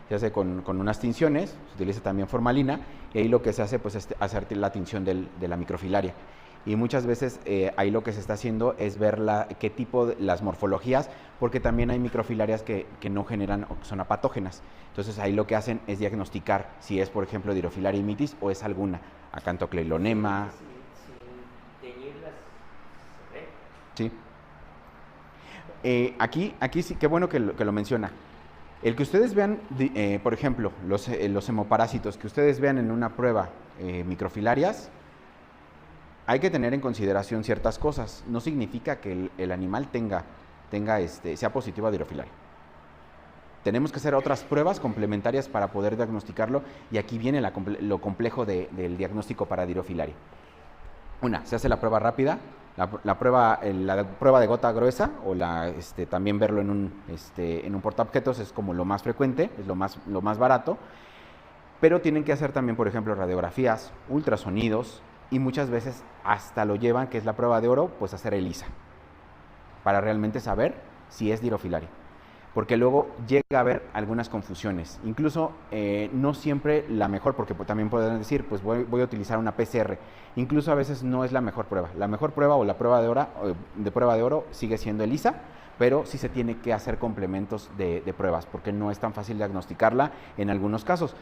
se hace con unas tinciones, se utiliza también formalina, y ahí lo que se hace pues, es hacer la tinción de la microfilaria. Y muchas veces ahí lo que se está haciendo es ver qué tipo de las morfologías, porque también hay microfilarias que no generan o que son apatógenas. Entonces ahí lo que hacen es diagnosticar si es, por ejemplo, Dirofilaria imitis o es alguna, acantocleilonema. Sin teñirlas, se ve. Sí. Aquí sí, qué bueno que lo menciona. El que ustedes vean, por ejemplo, los hemoparásitos, que ustedes vean en una prueba microfilarias, hay que tener en consideración ciertas cosas. No significa que el animal sea positivo a Dirofilaria. Tenemos que hacer otras pruebas complementarias para poder diagnosticarlo y aquí viene lo complejo del diagnóstico para Dirofilaria. Se hace la prueba rápida, la prueba de gota gruesa, o también verlo en un portaobjetos es como lo más frecuente, es lo más barato, pero tienen que hacer también, por ejemplo, radiografías, ultrasonidos, y muchas veces hasta lo llevan, que es la prueba de oro, pues a hacer ELISA, para realmente saber si es dirofilaria. Porque luego llega a haber algunas confusiones. Incluso no siempre la mejor, porque también pueden decir, pues voy a utilizar una PCR. Incluso a veces no es la mejor prueba. La mejor prueba o la prueba de oro sigue siendo ELISA, pero sí se tiene que hacer complementos de pruebas, porque no es tan fácil diagnosticarla en algunos casos.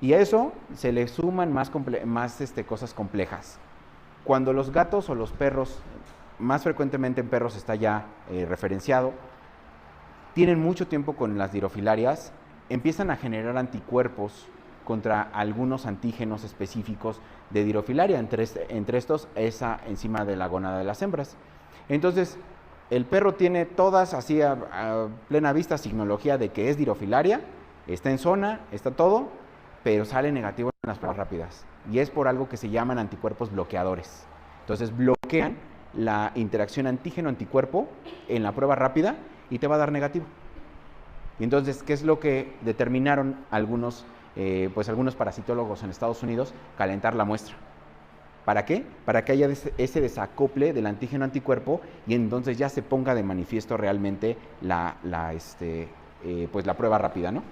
Y a eso se le suman más cosas complejas. Cuando los gatos o los perros, más frecuentemente en perros está ya referenciado, tienen mucho tiempo con las dirofilarias, empiezan a generar anticuerpos contra algunos antígenos específicos de dirofilaria, entre estos esa enzima de la gónada de las hembras. Entonces, el perro tiene todas así a plena vista signología de que es dirofilaria, está en zona, está todo, pero sale negativo en las pruebas rápidas. Y es por algo que se llaman anticuerpos bloqueadores. Entonces, bloquean la interacción antígeno-anticuerpo en la prueba rápida y te va a dar negativo. Y entonces, ¿qué es lo que determinaron algunos parasitólogos en Estados Unidos? Calentar la muestra. ¿Para qué? Para que haya ese desacople del antígeno-anticuerpo y entonces ya se ponga de manifiesto realmente la prueba rápida, ¿no?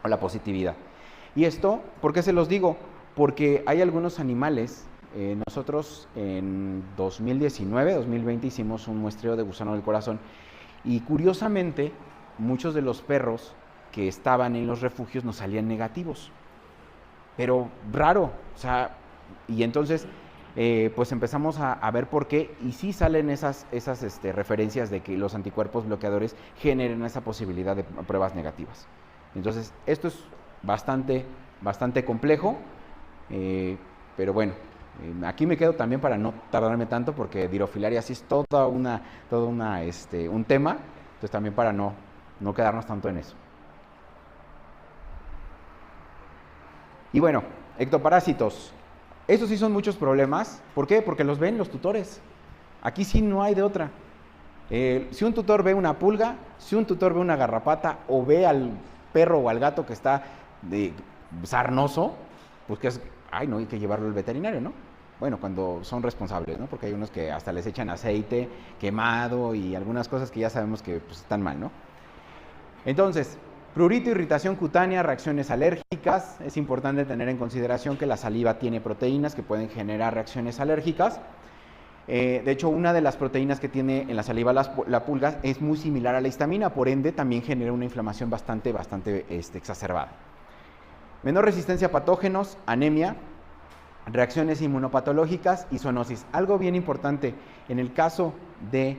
O la positividad. Y esto, ¿por qué se los digo? Porque hay algunos animales. Nosotros en 2019, 2020 hicimos un muestreo de gusano del corazón y curiosamente muchos de los perros que estaban en los refugios nos salían negativos, pero raro, y entonces pues empezamos a ver por qué, y sí salen esas referencias de que los anticuerpos bloqueadores generen esa posibilidad de pruebas negativas. Entonces esto es bastante complejo, pero bueno. Aquí me quedo también para no tardarme tanto, porque dirofilaria sí es un tema, entonces también para no quedarnos tanto en eso. Y bueno, ectoparásitos. Estos sí son muchos problemas. ¿Por qué? Porque los ven los tutores. Aquí sí no hay de otra. Si un tutor ve una pulga, si un tutor ve una garrapata o ve al perro o al gato que está sarnoso, pues que es, no hay que llevarlo al veterinario, ¿no? Bueno, cuando son responsables, ¿no? Porque hay unos que hasta les echan aceite quemado y algunas cosas que ya sabemos que pues, están mal, ¿no? Entonces, prurito, irritación cutánea, reacciones alérgicas. Es importante tener en consideración que la saliva tiene proteínas que pueden generar reacciones alérgicas. De hecho, una de las proteínas que tiene en la saliva la pulga es muy similar a la histamina, por ende también genera una inflamación bastante exacerbada. Menor resistencia a patógenos, anemia, reacciones inmunopatológicas y zoonosis. Algo bien importante, en el caso de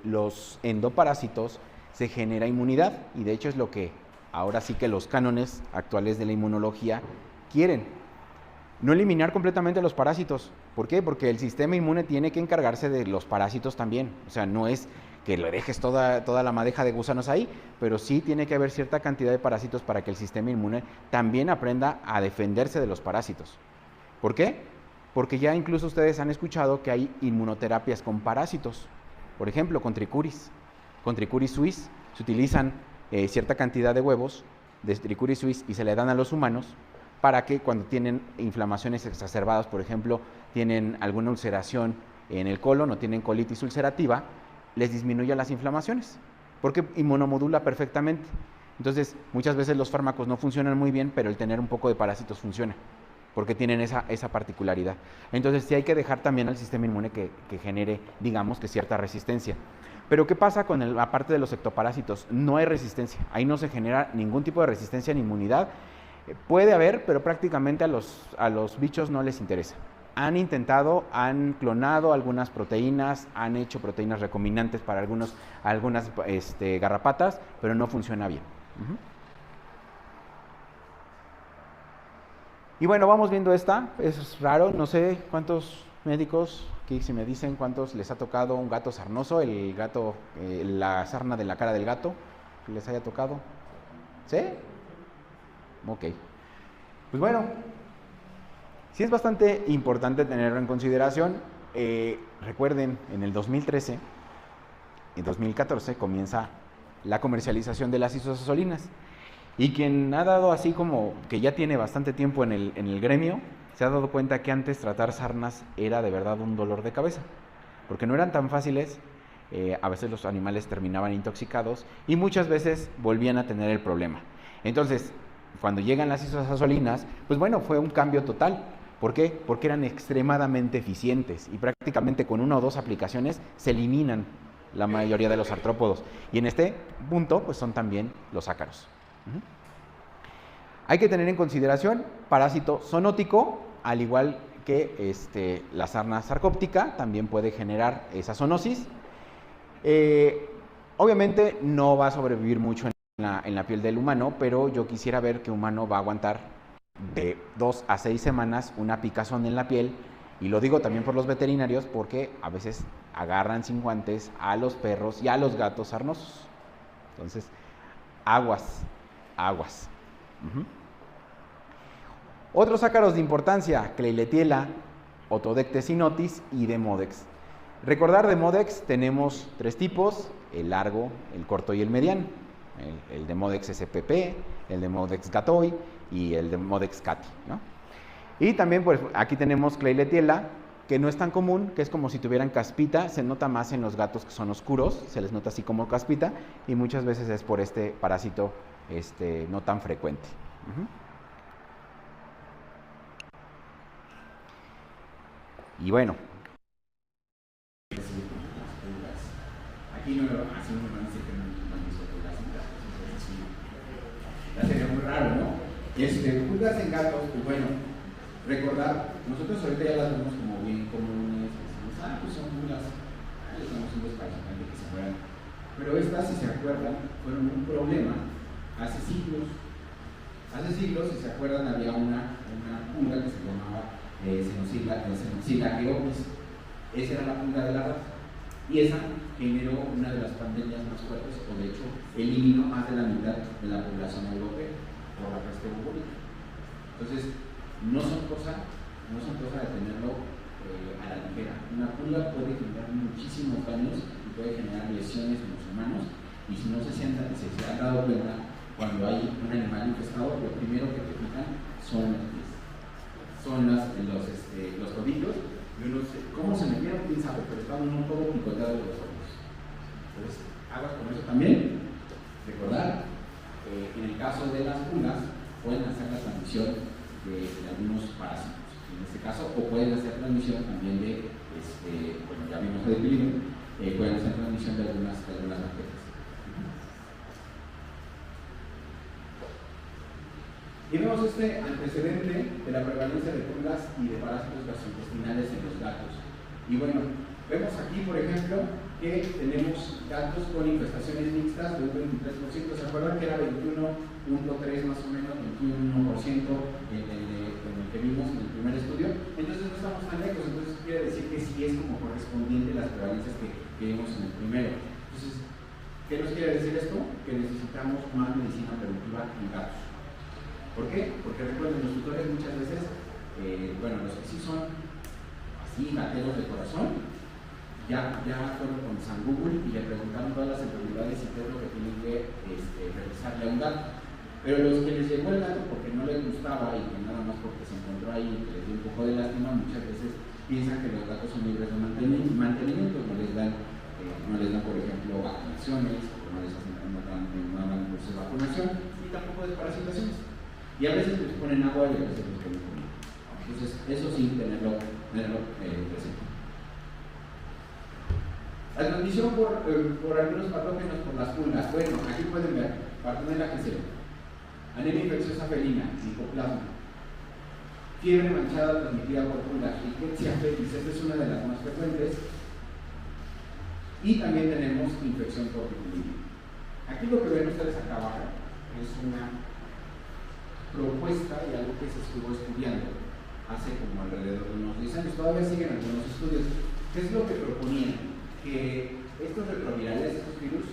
los endoparásitos se genera inmunidad, y de hecho es lo que ahora sí que los cánones actuales de la inmunología quieren. No eliminar completamente los parásitos. ¿Por qué? Porque el sistema inmune tiene que encargarse de los parásitos también. O sea, no es que le dejes toda la madeja de gusanos ahí, pero sí tiene que haber cierta cantidad de parásitos para que el sistema inmune también aprenda a defenderse de los parásitos. ¿Por qué? Porque ya incluso ustedes han escuchado que hay inmunoterapias con parásitos. Por ejemplo, con Trichuris suis, se utilizan cierta cantidad de huevos de Trichuris suis y se le dan a los humanos para que cuando tienen inflamaciones exacerbadas, por ejemplo, tienen alguna ulceración en el colon o tienen colitis ulcerativa, les disminuya las inflamaciones, porque inmunomodula perfectamente. Entonces, muchas veces los fármacos no funcionan muy bien, pero el tener un poco de parásitos funciona, porque tienen esa particularidad. Entonces, sí hay que dejar también al sistema inmune que genere, digamos, que cierta resistencia. Pero, ¿qué pasa con la parte de los ectoparásitos? No hay resistencia, ahí no se genera ningún tipo de resistencia ni inmunidad. Puede haber, pero prácticamente a los bichos no les interesa. Han intentado, han clonado algunas proteínas, han hecho proteínas recombinantes para algunas garrapatas, pero no funciona bien. Y bueno, vamos viendo esta, es raro, no sé cuántos médicos, que si me dicen cuántos les ha tocado un gato sarnoso, el gato, la sarna de la cara del gato, que les haya tocado. ¿Sí? Ok. Pues bueno, Sí es bastante importante tenerlo en consideración. Recuerden, en el 2013 y 2014 comienza la comercialización de las isosazolinas. Y quien ha dado así como que ya tiene bastante tiempo en el gremio, se ha dado cuenta que antes tratar sarnas era de verdad un dolor de cabeza, porque no eran tan fáciles, a veces los animales terminaban intoxicados y muchas veces volvían a tener el problema. Entonces, cuando llegan las isosazolinas, pues bueno, fue un cambio total. ¿Por qué? Porque eran extremadamente eficientes y prácticamente con 1 o 2 aplicaciones se eliminan la mayoría de los artrópodos. Y en este punto, pues son también los ácaros. Hay que tener en consideración parásito zoonótico, al igual que la sarna sarcóptica, también puede generar esa zoonosis. Obviamente no va a sobrevivir mucho en la piel del humano, pero yo quisiera ver que un humano va a aguantar de 2 a 6 semanas una picazón en la piel, y lo digo también por los veterinarios porque a veces agarran sin guantes a los perros y a los gatos sarnosos. Entonces, aguas. Otros ácaros de importancia: Klebsiella, Otodectes sinotis y Demodex. Recordar, Demodex tenemos 3 tipos: el largo, el corto y el mediano. El Demodex spp, el Demodex gatoi y el Demodex cati, ¿no? Y también pues aquí tenemos Klebsiella, que no es tan común, que es como si tuvieran caspita. Se nota más en los gatos que son oscuros, se les nota así como caspita, y muchas veces es por este parásito no tan frecuente. Y bueno, aquí no lo así no van a decir que no han visto pulgas en gatos, ya sería muy raro, ¿no? Pulgas en gatos, pues bueno, recordar, nosotros ahorita ya las vemos como bien comunes, decimos, pues son pulgas, les damos un desparasitante que se mueran. Pero estas, si se acuerdan, fueron un problema hace siglos. Hace siglos, si se acuerdan, había una pulga que se llamaba Xenophila geopis. Esa era la pulga de la rata. Y esa generó una de las pandemias más fuertes, o de hecho eliminó más de la mitad de la población europea por la peste bubónica. Entonces, no son cosa de tenerlo a la ligera. Una pulga puede generar muchísimos daños y puede generar lesiones en los humanos, y si no se han dado cuenta, cuando hay un animal infestado, lo primero que te pican son los pies, son los tobillos, y uno cómo se metieron, quién sabe, pero está uno todo picoteado de los ojos. Entonces, aguas con eso también. Recordar, en el caso de las pulgas, pueden hacer la transmisión de algunos parásitos, en este caso, o pueden hacer transmisión también de, bueno, ya vimos el equilibrio, pueden hacer transmisión de algunas bacterias. Y vemos este antecedente de la prevalencia de pulgas y de parásitos gastrointestinales en los gatos. Y bueno, vemos aquí, por ejemplo, que tenemos gatos con infestaciones mixtas de un 23%. ¿Se acuerdan que era 21.3 más o menos, 21% en el que vimos en el primer estudio? Entonces no estamos tan lejos. Entonces quiere decir que sí es como correspondiente las prevalencias que vimos en el primero. Entonces, ¿qué nos quiere decir esto? Que necesitamos más medicina preventiva en gatos. ¿Por qué? Porque recuerden, los tutores muchas veces, bueno, los que sí son así, gateros de corazón, ya fueron con San Google y le preguntaron todas las enfermedades y qué es lo que tienen que realizarle a un gato. Pero los que les llegó el gato porque no les gustaba y que nada más porque se encontró ahí y que les dio un poco de lástima, muchas veces piensan que los gatos son libres de mantenimiento, no les dan, por ejemplo, vacunaciones, no les hacen cursos de vacunación, y tampoco desparasitaciones. Y a veces les ponen agua y a veces les ponen comida. Entonces, eso sí, tenerlo presente. La transmisión por algunos patógenos por las pulgas. Bueno, aquí pueden ver, Bartonella gesera, anemia infecciosa felina, micoplasma, fiebre manchada transmitida por pulgas, Rickettsia fetis, esta es una de las más frecuentes, y también tenemos infección por piculina. Aquí lo que ven ustedes acá abajo es una propuesta y algo que se estuvo estudiando hace como alrededor de unos 10 años, todavía siguen algunos estudios. ¿Qué es lo que proponían? Que estos retrovirales, estos virus,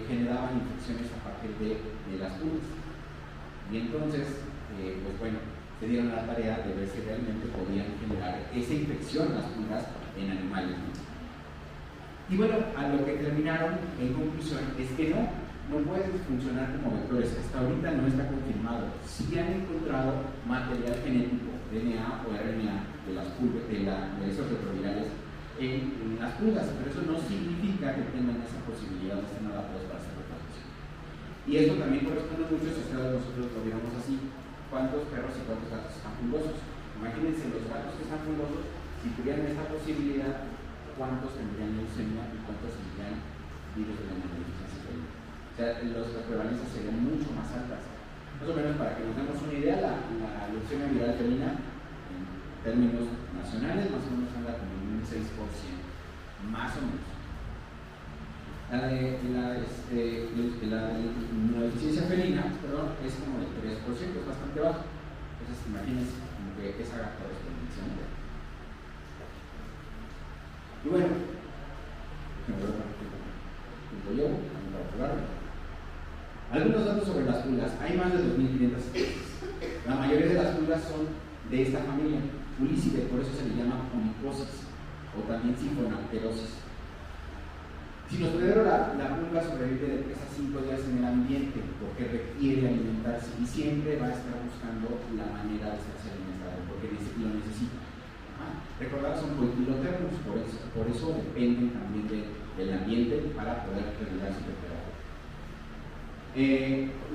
generaban infecciones a partir de las pulgas. Y entonces, pues bueno, se dieron a la tarea de ver si realmente podían generar esa infección las pulgas en animales, ¿no? Y bueno, a lo que terminaron en conclusión es que no pueden funcionar como vectores. Hasta ahorita no está confirmado. Sí han encontrado material genético, DNA o RNA de las pulgas, de esos retrovirales en las pulgas, pero eso no significa que tengan esa posibilidad de estar adaptados para esa reproducción. Y esto también corresponde mucho si nosotros lo viéramos así: cuántos perros y cuántos gatos están pulgosos. Imagínense los gatos que están pulgosos, si tuvieran esta posibilidad, cuántos tendrían leucemia y cuántos tendrían virus de la inmunodeficiencia felina. O sea, las prevalencias serían mucho más altas. Más o menos, para que nos demos una idea, la leucemia viral felina, en términos nacionales, más o menos anda como en un 6%, más o menos. La inmunodeficiencia felina, perdón, es como del 3%, es bastante bajo. Entonces, imagínense como que esa correspondencia. Y bueno, algunos datos sobre las pulgas. Hay más de 2.500 especies. La mayoría de las pulgas son de esta familia, Pulicidae, por eso se le llama punicosis o también sifonauterosis. Si nos pudieron, la pulga sobrevive de 3 a 5 días en el ambiente porque requiere alimentarse y siempre va a estar buscando la manera de estarse alimentando porque lo necesita. Recordar, son poiquilotermos, por eso dependen también del ambiente para poder regular su temperatura.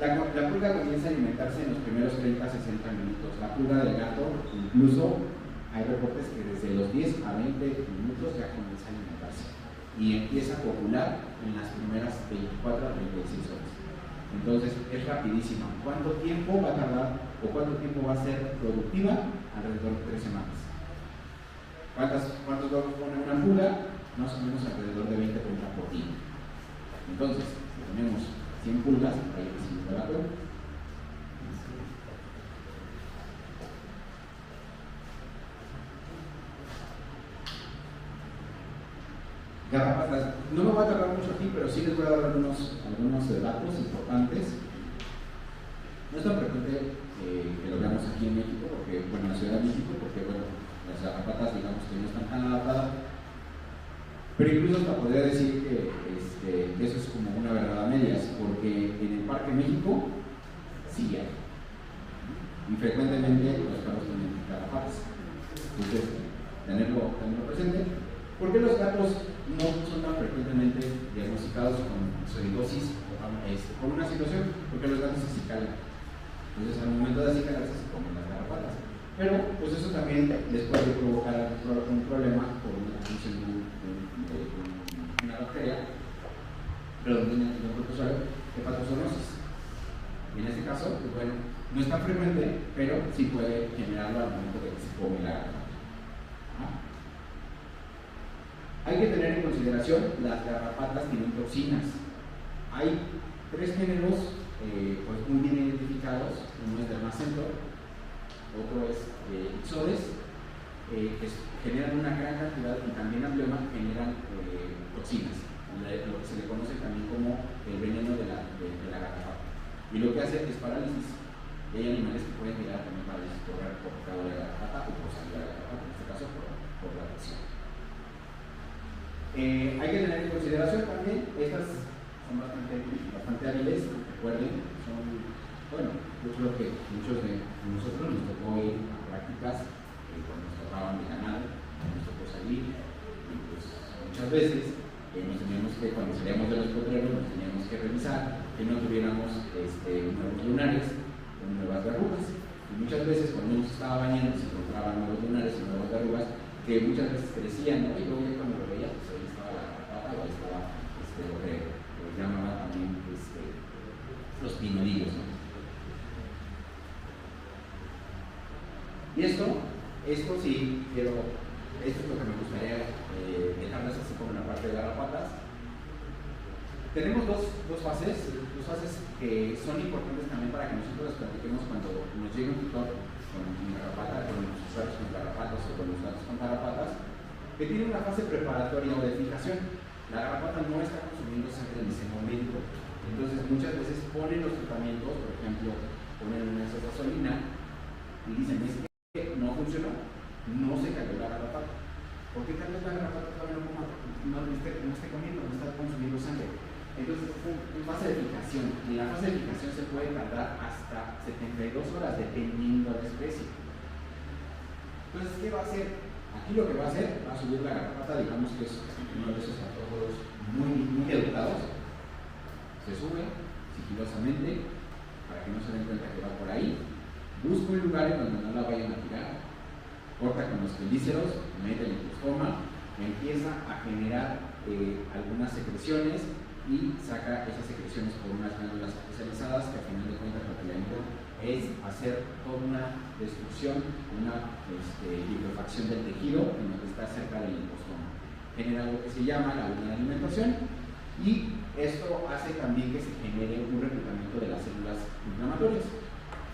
La pulga comienza a alimentarse en los primeros 30 a 60 minutos. La pulga del gato, incluso hay reportes que desde los 10 a 20 minutos ya comienza a alimentarse y empieza a copular en las primeras 24 a 36 horas. Entonces es rapidísimo. ¿Cuánto tiempo va a tardar o cuánto tiempo va a ser productiva? Alrededor de 3 semanas. ¿Cuántos huevos pone una pulga? Más o menos alrededor de 20 por día. Entonces, si tenemos 100 pulgas, hay que 50 la cueva. Garrapatas. No me voy a tardar mucho aquí, pero sí les voy a dar algunos datos importantes. No es tan frecuente que lo veamos aquí en México, porque, bueno, en la Ciudad de México, porque, bueno, las garrapatas, digamos que no están tan adaptadas, pero incluso hasta podría decir que eso es como una verdad a medias, porque en el Parque México sí hay, y frecuentemente los perros tienen garrapatas. Entonces, tenerlo presente. ¿Por qué los gatos no son tan frecuentemente diagnosticados con psoriasis o con una situación? Porque los gatos se acicalan. Entonces, al momento de acicalarse se comen las garrapatas. Pero, pues eso también les puede provocar un problema por una función de una bacteria, perdón, de un protozoario, hepatozoonosis. Y en este caso, pues bueno, no es tan frecuente, pero sí puede generarlo al momento de que se come la garrapata. Hay que tener en consideración, las garrapatas tienen toxinas. Hay 3 géneros pues muy bien identificados. Uno es Dermacentor, otro es Ixodes, que generan una gran cantidad, y también Ampleoma generan toxinas, lo que se le conoce también como el veneno de la garrapata. Y lo que hace es parálisis. Y hay animales que pueden generar también parálisis por causa de la garrapata o por salida de la garrapata, en este caso por la toxina. Hay que tener en consideración también, estas son bastante hábiles, recuerden, bueno, yo creo que muchos de nosotros nos tocó ir a prácticas cuando nos tocaban de ganado, nos tocó salir, y pues muchas veces cuando salíamos de los potreros, nos teníamos que revisar que no tuviéramos nuevos lunares o nuevas verrugas. Y muchas veces cuando uno se estaba bañando se encontraban nuevos lunares y nuevas verrugas que muchas veces crecían, ¿no? Y luego ya cuando lo veía, pues ahí estaba la garrapata o ahí estaba lo que llamaban también los pinolillos, ¿no? Y esto sí, esto es lo que me gustaría dejarles así como en la parte de garrapatas. Tenemos dos fases que son importantes también para que nosotros las platiquemos cuando nos llegue un tutor con garrapata, con los usuarios con garrapatas o con los gatos con garrapatas, que tiene una fase preparatoria o de fijación. La garrapata no está consumiendo sangre en ese momento, entonces muchas veces ponen los tratamientos, por ejemplo, ponen una gasolina y dicen, es que no funcionó, no se cayó la garrapata. ¿Por qué tal vez la garrapata todavía no esté comiendo, no está consumiendo sangre? Entonces, en fase de fijación. En la fase de fijación se puede tardar hasta 72 horas, dependiendo de la especie. Entonces, ¿qué va a hacer? Aquí lo que va a hacer, va a subir la garrapata, digamos que es uno de esos artrópodos muy educados. Se sube sigilosamente, para que no se den cuenta que va por ahí. Busca un lugar en donde no la vayan a tirar. Corta con los quelíceros, mete el hipostoma, empieza a generar algunas secreciones y saca esas secreciones por unas glándulas especializadas que, a final de cuentas, lo que le ayuda es hacer toda una destrucción, una liquefacción del tejido en lo que está cerca del hipostoma. Genera lo que se llama la buena alimentación, y esto hace también que se genere un reclutamiento de las células inflamatorias.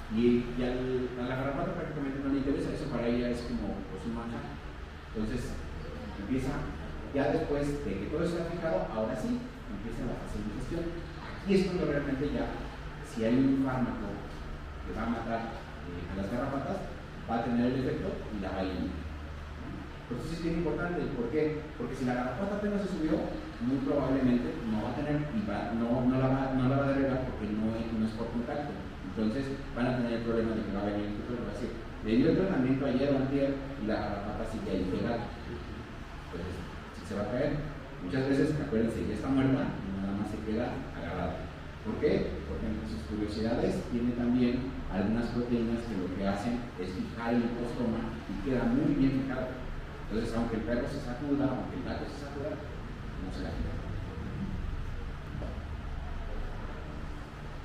Y a la garrapata prácticamente no le interesa, eso para ella es como un manjar. Entonces empieza, ya después de que todo eso está fijado, ahora sí empieza la fase de digestión. Aquí es cuando realmente ya, si hay un fármaco que va a matar a las garrapatas, va a tener el efecto y la va a eliminar. Por eso es bien importante. ¿Por qué? Porque si la garrapata apenas se subió, muy probablemente no va a tener, no la va a derribar, porque no es por contacto. Entonces van a tener el problema de que va a venir el tutor y va a decir, le dio el tratamiento ayer o antier y la garrapata sigue ahí pegada. Entonces, si se va a caer, muchas veces, acuérdense, ya está muerta y nada más se queda agarrada. ¿Por qué? Porque en sus curiosidades tiene también algunas proteínas que lo que hacen es fijar el hipostoma y queda muy bien fijado. Entonces, aunque el perro se sacuda, aunque el gato se sacuda, no se la quita.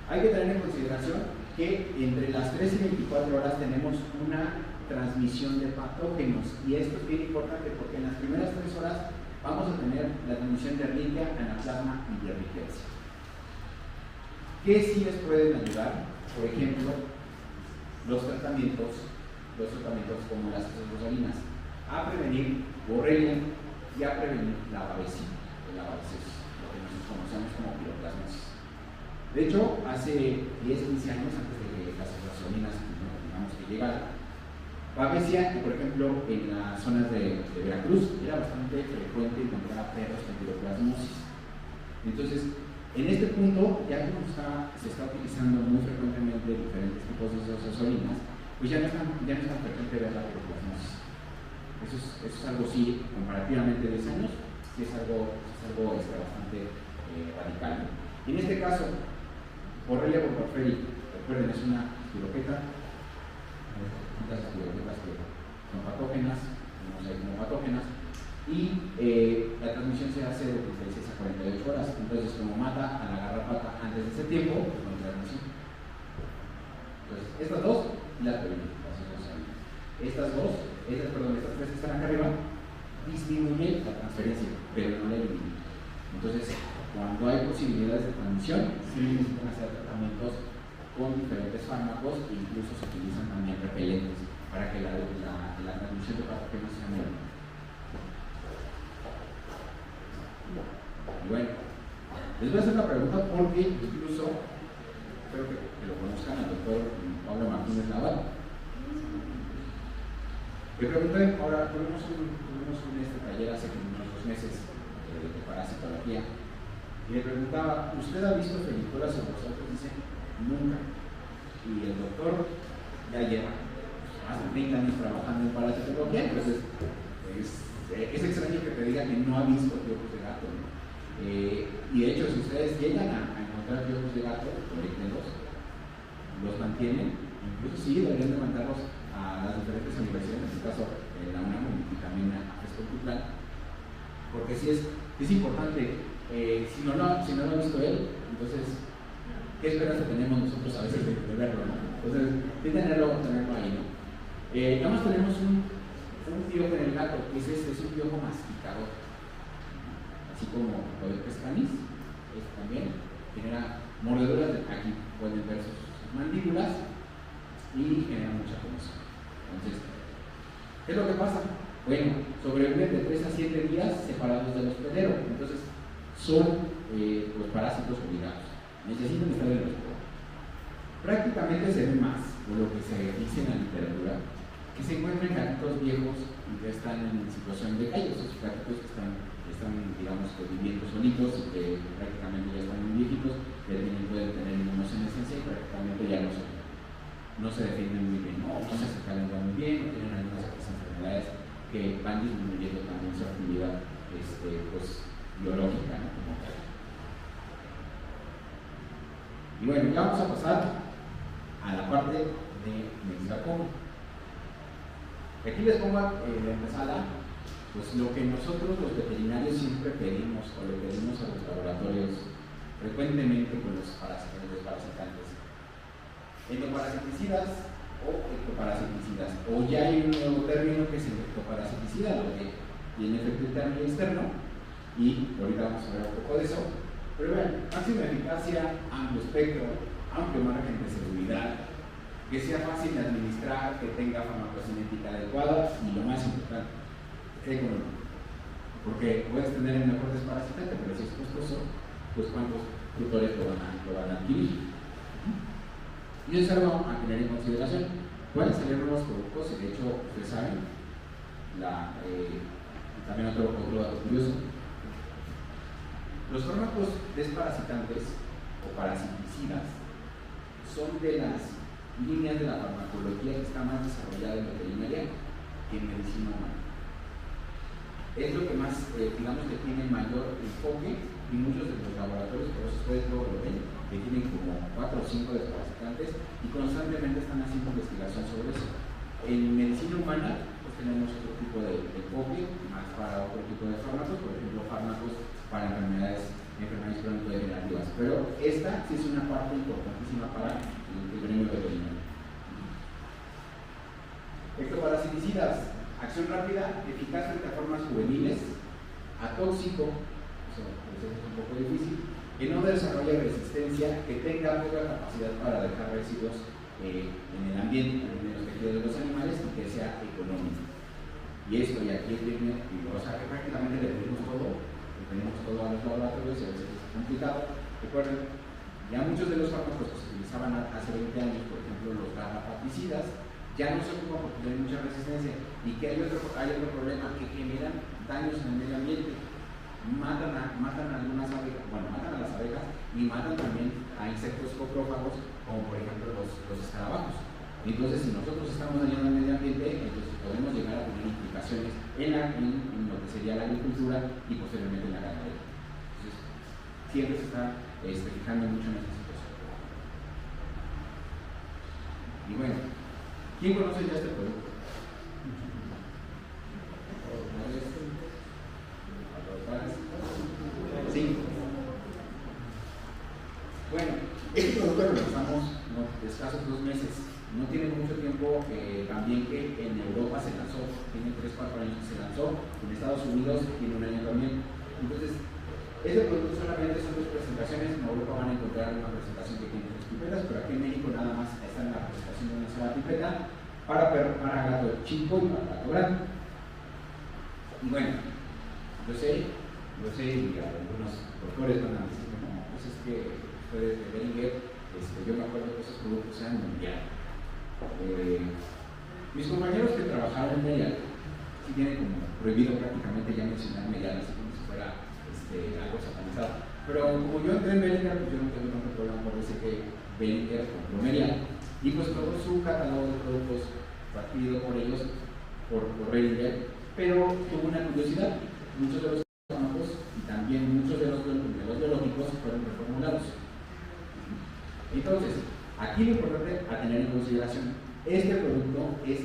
Hay que tener en consideración que entre las 3 y 24 horas tenemos una transmisión de patógenos, y esto es bien importante porque en las primeras 3 horas vamos a tener la transmisión de Ehrlichia, Anaplasma y de Rickettsia. ¿Qué sí les pueden ayudar? Por ejemplo, los tratamientos como las rosalinas, a prevenir borrelia y a prevenir la babesía, lo que nosotros conocemos como piroplasmosis. De hecho, hace 10-15 años, antes de que las rosalinas, digamos que llegaran, babesia, por ejemplo, en las zonas de Veracruz, era bastante frecuente encontrar a perros con piroplasmosis. Entonces, en este punto, ya que se está utilizando muy frecuentemente diferentes tipos de rosalinas, pues ya no es tan frecuente ver la piroplasmosis. Eso es algo, sí, comparativamente de 10 años, sí es algo bastante radical. Y en este caso, Borrelia burgdorferi, recuerden, es una espiroqueta, muchas espiroquetas que son patógenas, no sé, como patógenas, y la transmisión se hace de 36 a 48 horas. Entonces, como mata a la garrapata antes de ese tiempo, pues no hay transmisión. Entonces, estas dos las previenen, estas tres que están acá arriba, disminuyen la transferencia, pero no la eliminan. Entonces, cuando hay posibilidades de transmisión, sí necesitan hacer tratamientos con diferentes fármacos, e incluso se utilizan también repelentes para que la transmisión de patógenos sea menor. Y bueno, les voy a hacer una pregunta porque incluso espero que lo conozcan al doctor Pablo Martínez Navarro. Le pregunté, ahora tuvimos un taller hace unos 2 meses de parasitología, y le preguntaba, ¿usted ha visto felicuras en los ojos? Dice, nunca. Y el doctor ya lleva más de 30 años trabajando en parasitología, pues es extraño que te diga que no ha visto piojos de gato, ¿no? Y de hecho, si ustedes llegan a encontrar piojos de gato, colectenlos, los mantienen, incluso sí deberían de mandarlos a las diferentes universidades, en este caso la UNAM y también a Escotutlán, porque sí es importante. Si no lo ha visto él, entonces, ¿qué esperanza tenemos nosotros a veces de verlo, ¿no? Entonces, de tenerlo ahí, ¿no? Nada más tenemos un piojo en el gato, que es un piojo masticador, así como Codetes canis, también genera mordeduras, aquí pueden ver sus mandíbulas y genera mucha comezón. Entonces, ¿qué es lo que pasa? Bueno, sobreviven de 3 a 7 días separados del hospedero. Entonces, son los parásitos obligados. Necesitan estar en el hospedero. Prácticamente se ve más o lo que se dice en la literatura, que se encuentran gatitos viejos y que están en situación de calle, esos gatitos que están digamos, que viviendo solitos y que prácticamente ya están muy viejitos, que pueden tener inmunosenescencia y prácticamente ya no se defienden muy bien, no se calentan muy bien, no tienen algunas otras enfermedades que van disminuyendo también su actividad pues, biológica, ¿no? Como tal. Y bueno, ya vamos a pasar a la parte de medicina común. Aquí les pongo la empezada, pues lo que nosotros los veterinarios siempre pedimos o le pedimos a los laboratorios frecuentemente con los parasitantes. Endoparasiticidas o ectoparasiticidas, o ya hay un nuevo término que es el ectoparasiticida, lo que tiene efecto interno y externo, y ahorita vamos a ver un poco de eso. Pero bueno, máxima eficacia, amplio espectro, amplio margen de seguridad, que sea fácil de administrar, que tenga farmacocinética adecuada y lo más importante, económico. Porque puedes tener el mejor desparasitante, pero si es costoso, pues cuántos tutores lo van a adquirir. Y eso es algo a tener en consideración. Pueden salir nuevos productos, y de hecho, ustedes saben, también otro dato curioso. Los fármacos desparasitantes o parasiticidas son de las líneas de la farmacología que está más desarrollada en veterinaria que en medicina humana. Es lo que más, digamos, que tiene mayor enfoque, y muchos de los laboratorios, por eso ustedes luego lo ven, que tienen como 4 o 5 desparasitantes y constantemente están haciendo investigación sobre eso. En medicina humana, pues tenemos otro tipo de enfoque, más para otro tipo de fármacos, por ejemplo, fármacos para enfermedades crónico-degenerativas. Pero esta sí es una parte importantísima para el gremio veterinario. Ectoparasiticidas, acción rápida, eficaz frente a formas juveniles, atóxico, eso es un poco difícil, que no desarrolle resistencia, que tenga poca capacidad para dejar residuos en el ambiente, en los tejidos de los animales, y que sea económico. Y esto, y aquí viene, o sea, que prácticamente le pedimos todo a los laboratorios, y a veces es complicado. Recuerden, ya muchos de los fármacos que se utilizaban hace 20 años, por ejemplo los garrapaticidas, ya no se ocupan porque tienen mucha resistencia, y que hay otro problema, que generan daños en el medio ambiente. Matan algunas abejas, bueno, matan a las abejas y matan también a insectos coprófagos, como por ejemplo los escarabajos. Entonces, si nosotros estamos dañando el medio ambiente, entonces podemos llegar a tener implicaciones en lo que sería la agricultura y posteriormente en la ganadería. Entonces, siempre se está fijando mucho en esa situación. Y bueno, ¿quién conoce ya este producto? Sí. Bueno, este producto lo lanzamos escasos 2 meses. No tiene mucho tiempo, también que en Europa se lanzó, tiene 3-4 años que se lanzó, en Estados Unidos tiene 1 año también. Entonces, este producto solamente son 2 presentaciones, en Europa van a encontrar una presentación que tiene 3 pipetas, pero aquí en México nada más está en la presentación de una sola pipeta para gato chico y para gato grande. Y bueno, yo sé, y algunos doctores van a decir, no, pues es que ustedes de Beringer, yo me acuerdo que esos productos eran mundiales. Mis compañeros que trabajaron en Medial, sí tienen como prohibido prácticamente ya mencionar Medial, así como si fuera algo satanizado. Pero como yo entré en Beringer, pues yo no tengo tanto problema por decir que Beringer compró Medial, y pues todo su catálogo de productos fue adquirido por ellos, por Beringer, pero tuvo una curiosidad. Muchos de los fármacos y también muchos de los biológicos fueron reformulados. Entonces, aquí lo importante a tener en consideración, este producto es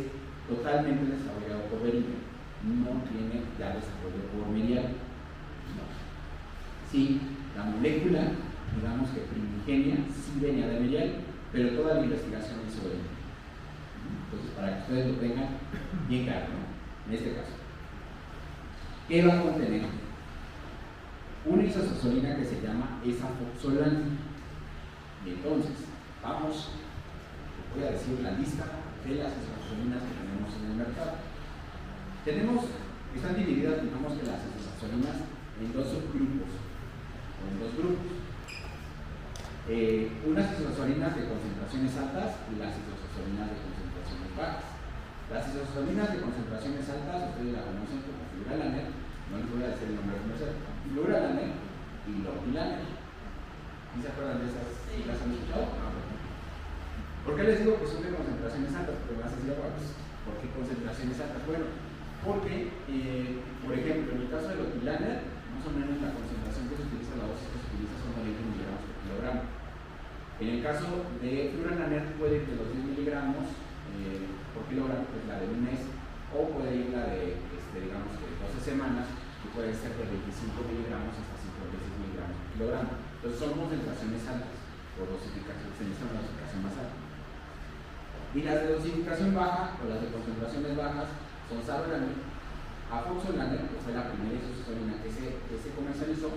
totalmente desarrollado por Beringer, no tiene ya desarrollo por Medial. No. Sí, la molécula, digamos que primigenia, sí venía de Medial, pero toda la investigación hizo Beringer. Entonces, para que ustedes lo tengan bien claro, ¿no? En este caso. ¿Qué va a contener? Una isoxazolina que se llama esafoxolán. Y entonces, voy a decir la lista de las isoxazolinas que tenemos en el mercado. Están divididas, digamos que las isoxazolinas en 2 subgrupos, o en 2 grupos. unas isosolinas de concentraciones altas y las isosolinas de concentraciones bajas. Las isosolinas de concentraciones altas, ustedes la conocen como fluoralaner, no les voy a decir el nombre comercial, fluoralaner y lotilaner. ¿Sí se acuerdan de esas? Sí. ¿Las han escuchado? ¿Por qué les digo que son de concentraciones altas? Porque vas a decir, bueno, pues, ¿por qué concentraciones altas? Bueno, porque, por ejemplo, en el caso del lotilaner, más o menos la concentración que se utiliza, la dosis que se utiliza son 20 miligramos por kilogramo. En el caso de fluoralaner puede ir de los 10 miligramos por kilogramo, que es la de un mes, o puede ir la de, digamos, de 12 semanas, que puede ser de 25 miligramos hasta 56 miligramos por kilogramo. Entonces son concentraciones altas, o dosificación, se necesita una dosificación más alta. Y las de dosificación baja, o las de concentraciones bajas, son sarolaner, afoxolaner, que fue la primera isosolina que se comercializó,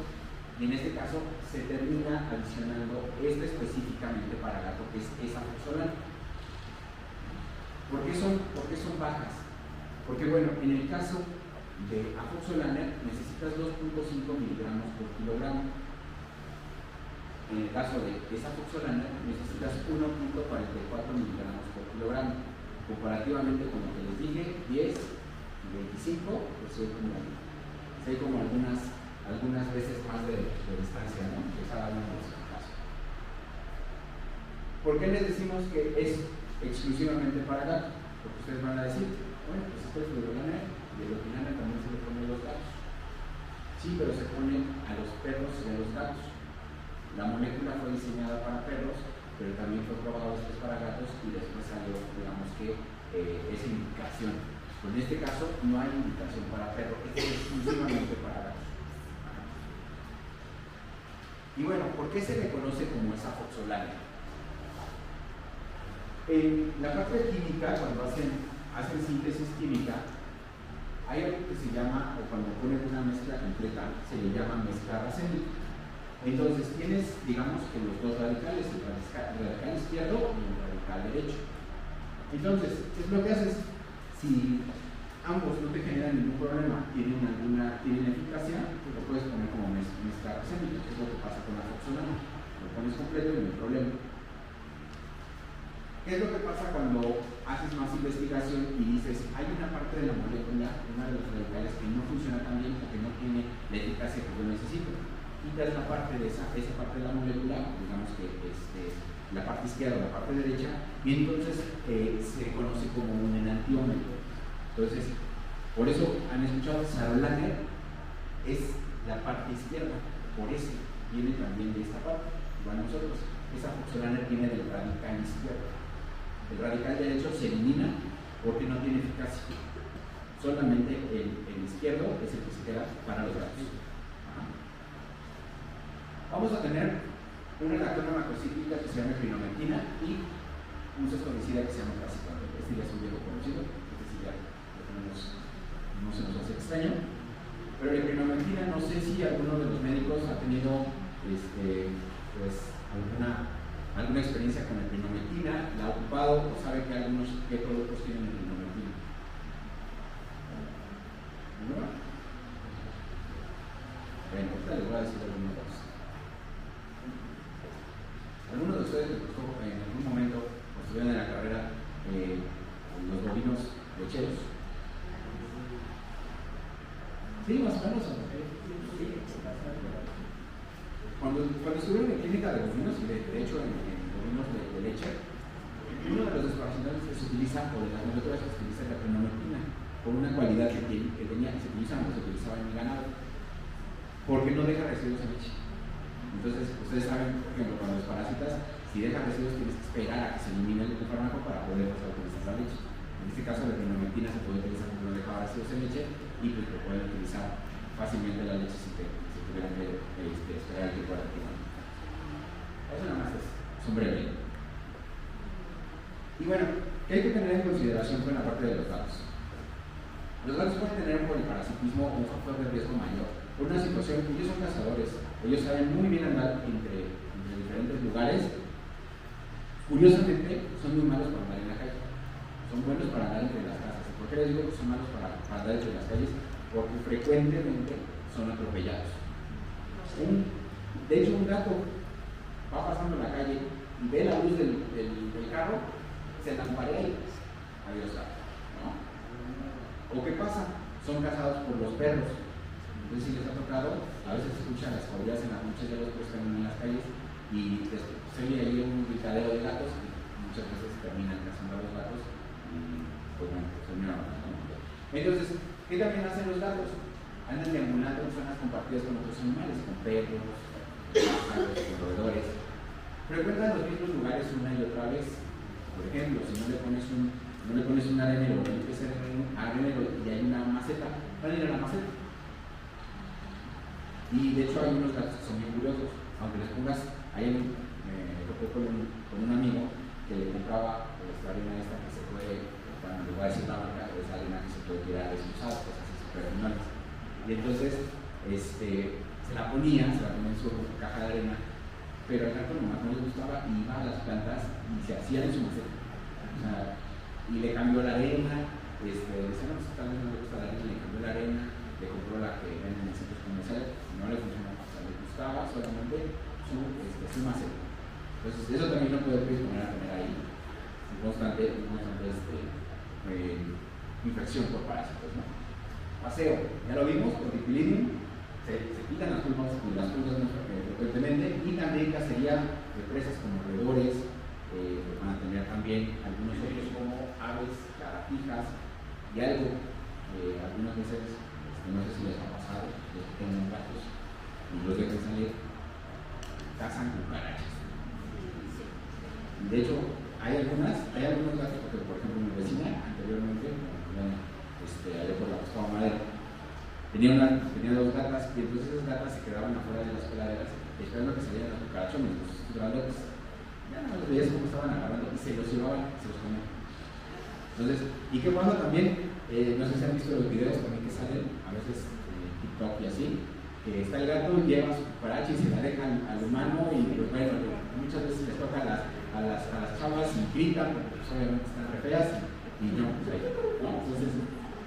y en este caso se termina adicionando específicamente para gato, que es afoxolaner. ¿Por qué son bajas? Porque bueno, en el caso de afoxolaner necesitas 2.5 miligramos por kilogramo. En el caso de afoxolaner necesitas 1.44 miligramos por kilogramo. Comparativamente con lo que les dije, 10 y 25, pues hay como algunas veces más de distancia, ¿no? Que cada uno de esos casos. ¿Por qué les decimos que es exclusivamente para gato? Porque ustedes van a decir, bueno, pues esto es fluoralaner y el lotilaner también se le pone a los gatos. Sí, pero se pone a los perros y a los gatos. La molécula fue diseñada para perros, pero también fue probada después para gatos y después salió, digamos que, esa indicación. Pues en este caso no hay indicación para perros, es exclusivamente para gatos. Y bueno, ¿por qué se le conoce como esa afoxolaner? En la parte de química, cuando hacen síntesis química, hay algo que se llama, o cuando ponen una mezcla completa, se le llama mezcla racémica. Entonces tienes, digamos, que los dos radicales, el radical izquierdo y el radical derecho. Entonces, ¿qué es lo que haces? Si ambos no te generan ningún problema, tienen eficacia, pues lo puedes poner como mezcla racémica, que es lo que pasa con la afoxolaner. Lo pones completo y no hay problema. ¿Qué es lo que pasa cuando haces más investigación y dices, hay una parte de la molécula, una de los radicales que no funciona tan bien o que no tiene la eficacia que yo necesito? Quitas la parte de esa parte de la molécula, digamos que la parte izquierda o la parte derecha, y entonces se conoce como un enantiómetro. Entonces, por eso han escuchado sarolaner, es la parte izquierda, por eso viene también de esta parte. Igual nosotros, esa afoxolaner viene del radical izquierdo. El radical derecho se elimina porque no tiene eficacia. Solamente el izquierdo es el que se queda para los gatos. Vamos a tener una lactona macrocíclica que se llama equinometina y un sesconicida que se llama praziquantel. Este ya es un viejo conocido, este sí ya no se nos hace extraño. Pero la equinometina, no sé si alguno de los médicos ha tenido pues alguna experiencia con equinometina, la ha ocupado o sabe qué productos tienen equinometina. ¿No? Bueno, ahorita les voy a decir algunos datos. ¿Alguno de ustedes les gustó en algún momento, o estuvieron en la carrera, los bovinos lecheros? Sí, más o menos. Cuando estuvieron en clínica de bovinos, y de hecho en bovinos de leche, uno de los desparasitadores que se utiliza, o de las moléculas que se utiliza, es la equinometina, por una cualidad que tenía, que se utilizaba en el ganado, porque no deja residuos en leche. Entonces, ustedes saben, por ejemplo, cuando los parasitas, si dejan residuos tienes que esperar a que se elimine el fármaco para poder pasar a utilizar la leche. En este caso, la equinometina se puede utilizar porque no deja residuos en leche y pues lo pueden utilizar fácilmente la leche si tuvieran que esperar el tiempo de la equinometina. Eso nada más son breves. Y bueno, ¿qué hay que tener en consideración con la parte de los gatos? Los gatos pueden tener un poliparasitismo o un factor de riesgo mayor. Por una situación, ellos son cazadores, ellos saben muy bien andar entre diferentes lugares. Curiosamente, son muy malos para andar en la calle. Son buenos para andar entre las casas. ¿Por qué les digo que son malos para andar entre las calles? Porque frecuentemente son atropellados. De hecho, un gato va pasando en la calle y ve la luz del carro, se lamparea y adiós gato, ¿no? ¿O qué pasa? Son cazados por los perros. Entonces, si les ha tocado, a veces se escuchan las jaurías en las noches de los perros caminan en las calles y se oye ahí un gritadero de gatos y muchas veces terminan cazando a los gatos y pues bueno, terminan matando. Entonces, ¿qué también hacen los gatos? Andan deambulando en zonas compartidas con otros animales, con perros, pájaros, con roedores. Frecuentan los mismos lugares una y otra vez. Por ejemplo, si no le pones un arenero, no empieza un arenero y hay una maceta, van a ir a la maceta. Y de hecho hay unos gatos que son bien curiosos, aunque les pongas, me tocó con un amigo que le compraba la arena esta que se puede, bueno, le voy a decir la marca, pero es arena que se puede tirar desusada, cosas así súper animales. Y entonces se la ponía en su caja de arena, pero al gato nomás no le gustaba y iba a las plantas y se hacía en su maceta. O sea, y le cambió la arena, decía, no, tal vez no le gusta la arena, le cambió la arena, le compró la que venden en centros comerciales, no le funcionó, o sea, le gustaba solamente su maceta. Entonces, eso también no puede poner a tener ahí un constante infección por parásitos, ¿no? Paseo, ya lo vimos, por dipiliding, se quitan las pulgas frecuentemente, y también cacería de presas como roedores, van a tener también algunos otros como aves, lagartijas y algo, algunas veces, no sé si les ha pasado, los que tienen gatos y los dejan salir, cazan cucarachas. De hecho, hay algunos gatos, porque por ejemplo mi vecina anteriormente, allá por la Costa Madera, tenía dos gatas y entonces esas gatas se quedaban afuera de las coladeras esperando que salieran los cucarachones. Los grandotes ya no los veías cómo estaban agarrando y se los llevaban, se los comían. Entonces, ¿y qué pasa también? No sé si han visto los videos también que salen a veces en TikTok y así, que está el gato, lleva su cucaracha y se la dejan al humano y pues bueno, muchas veces les toca a las chavas y gritan porque pues, obviamente están re feas y no, pues ahí, ¿no? Entonces,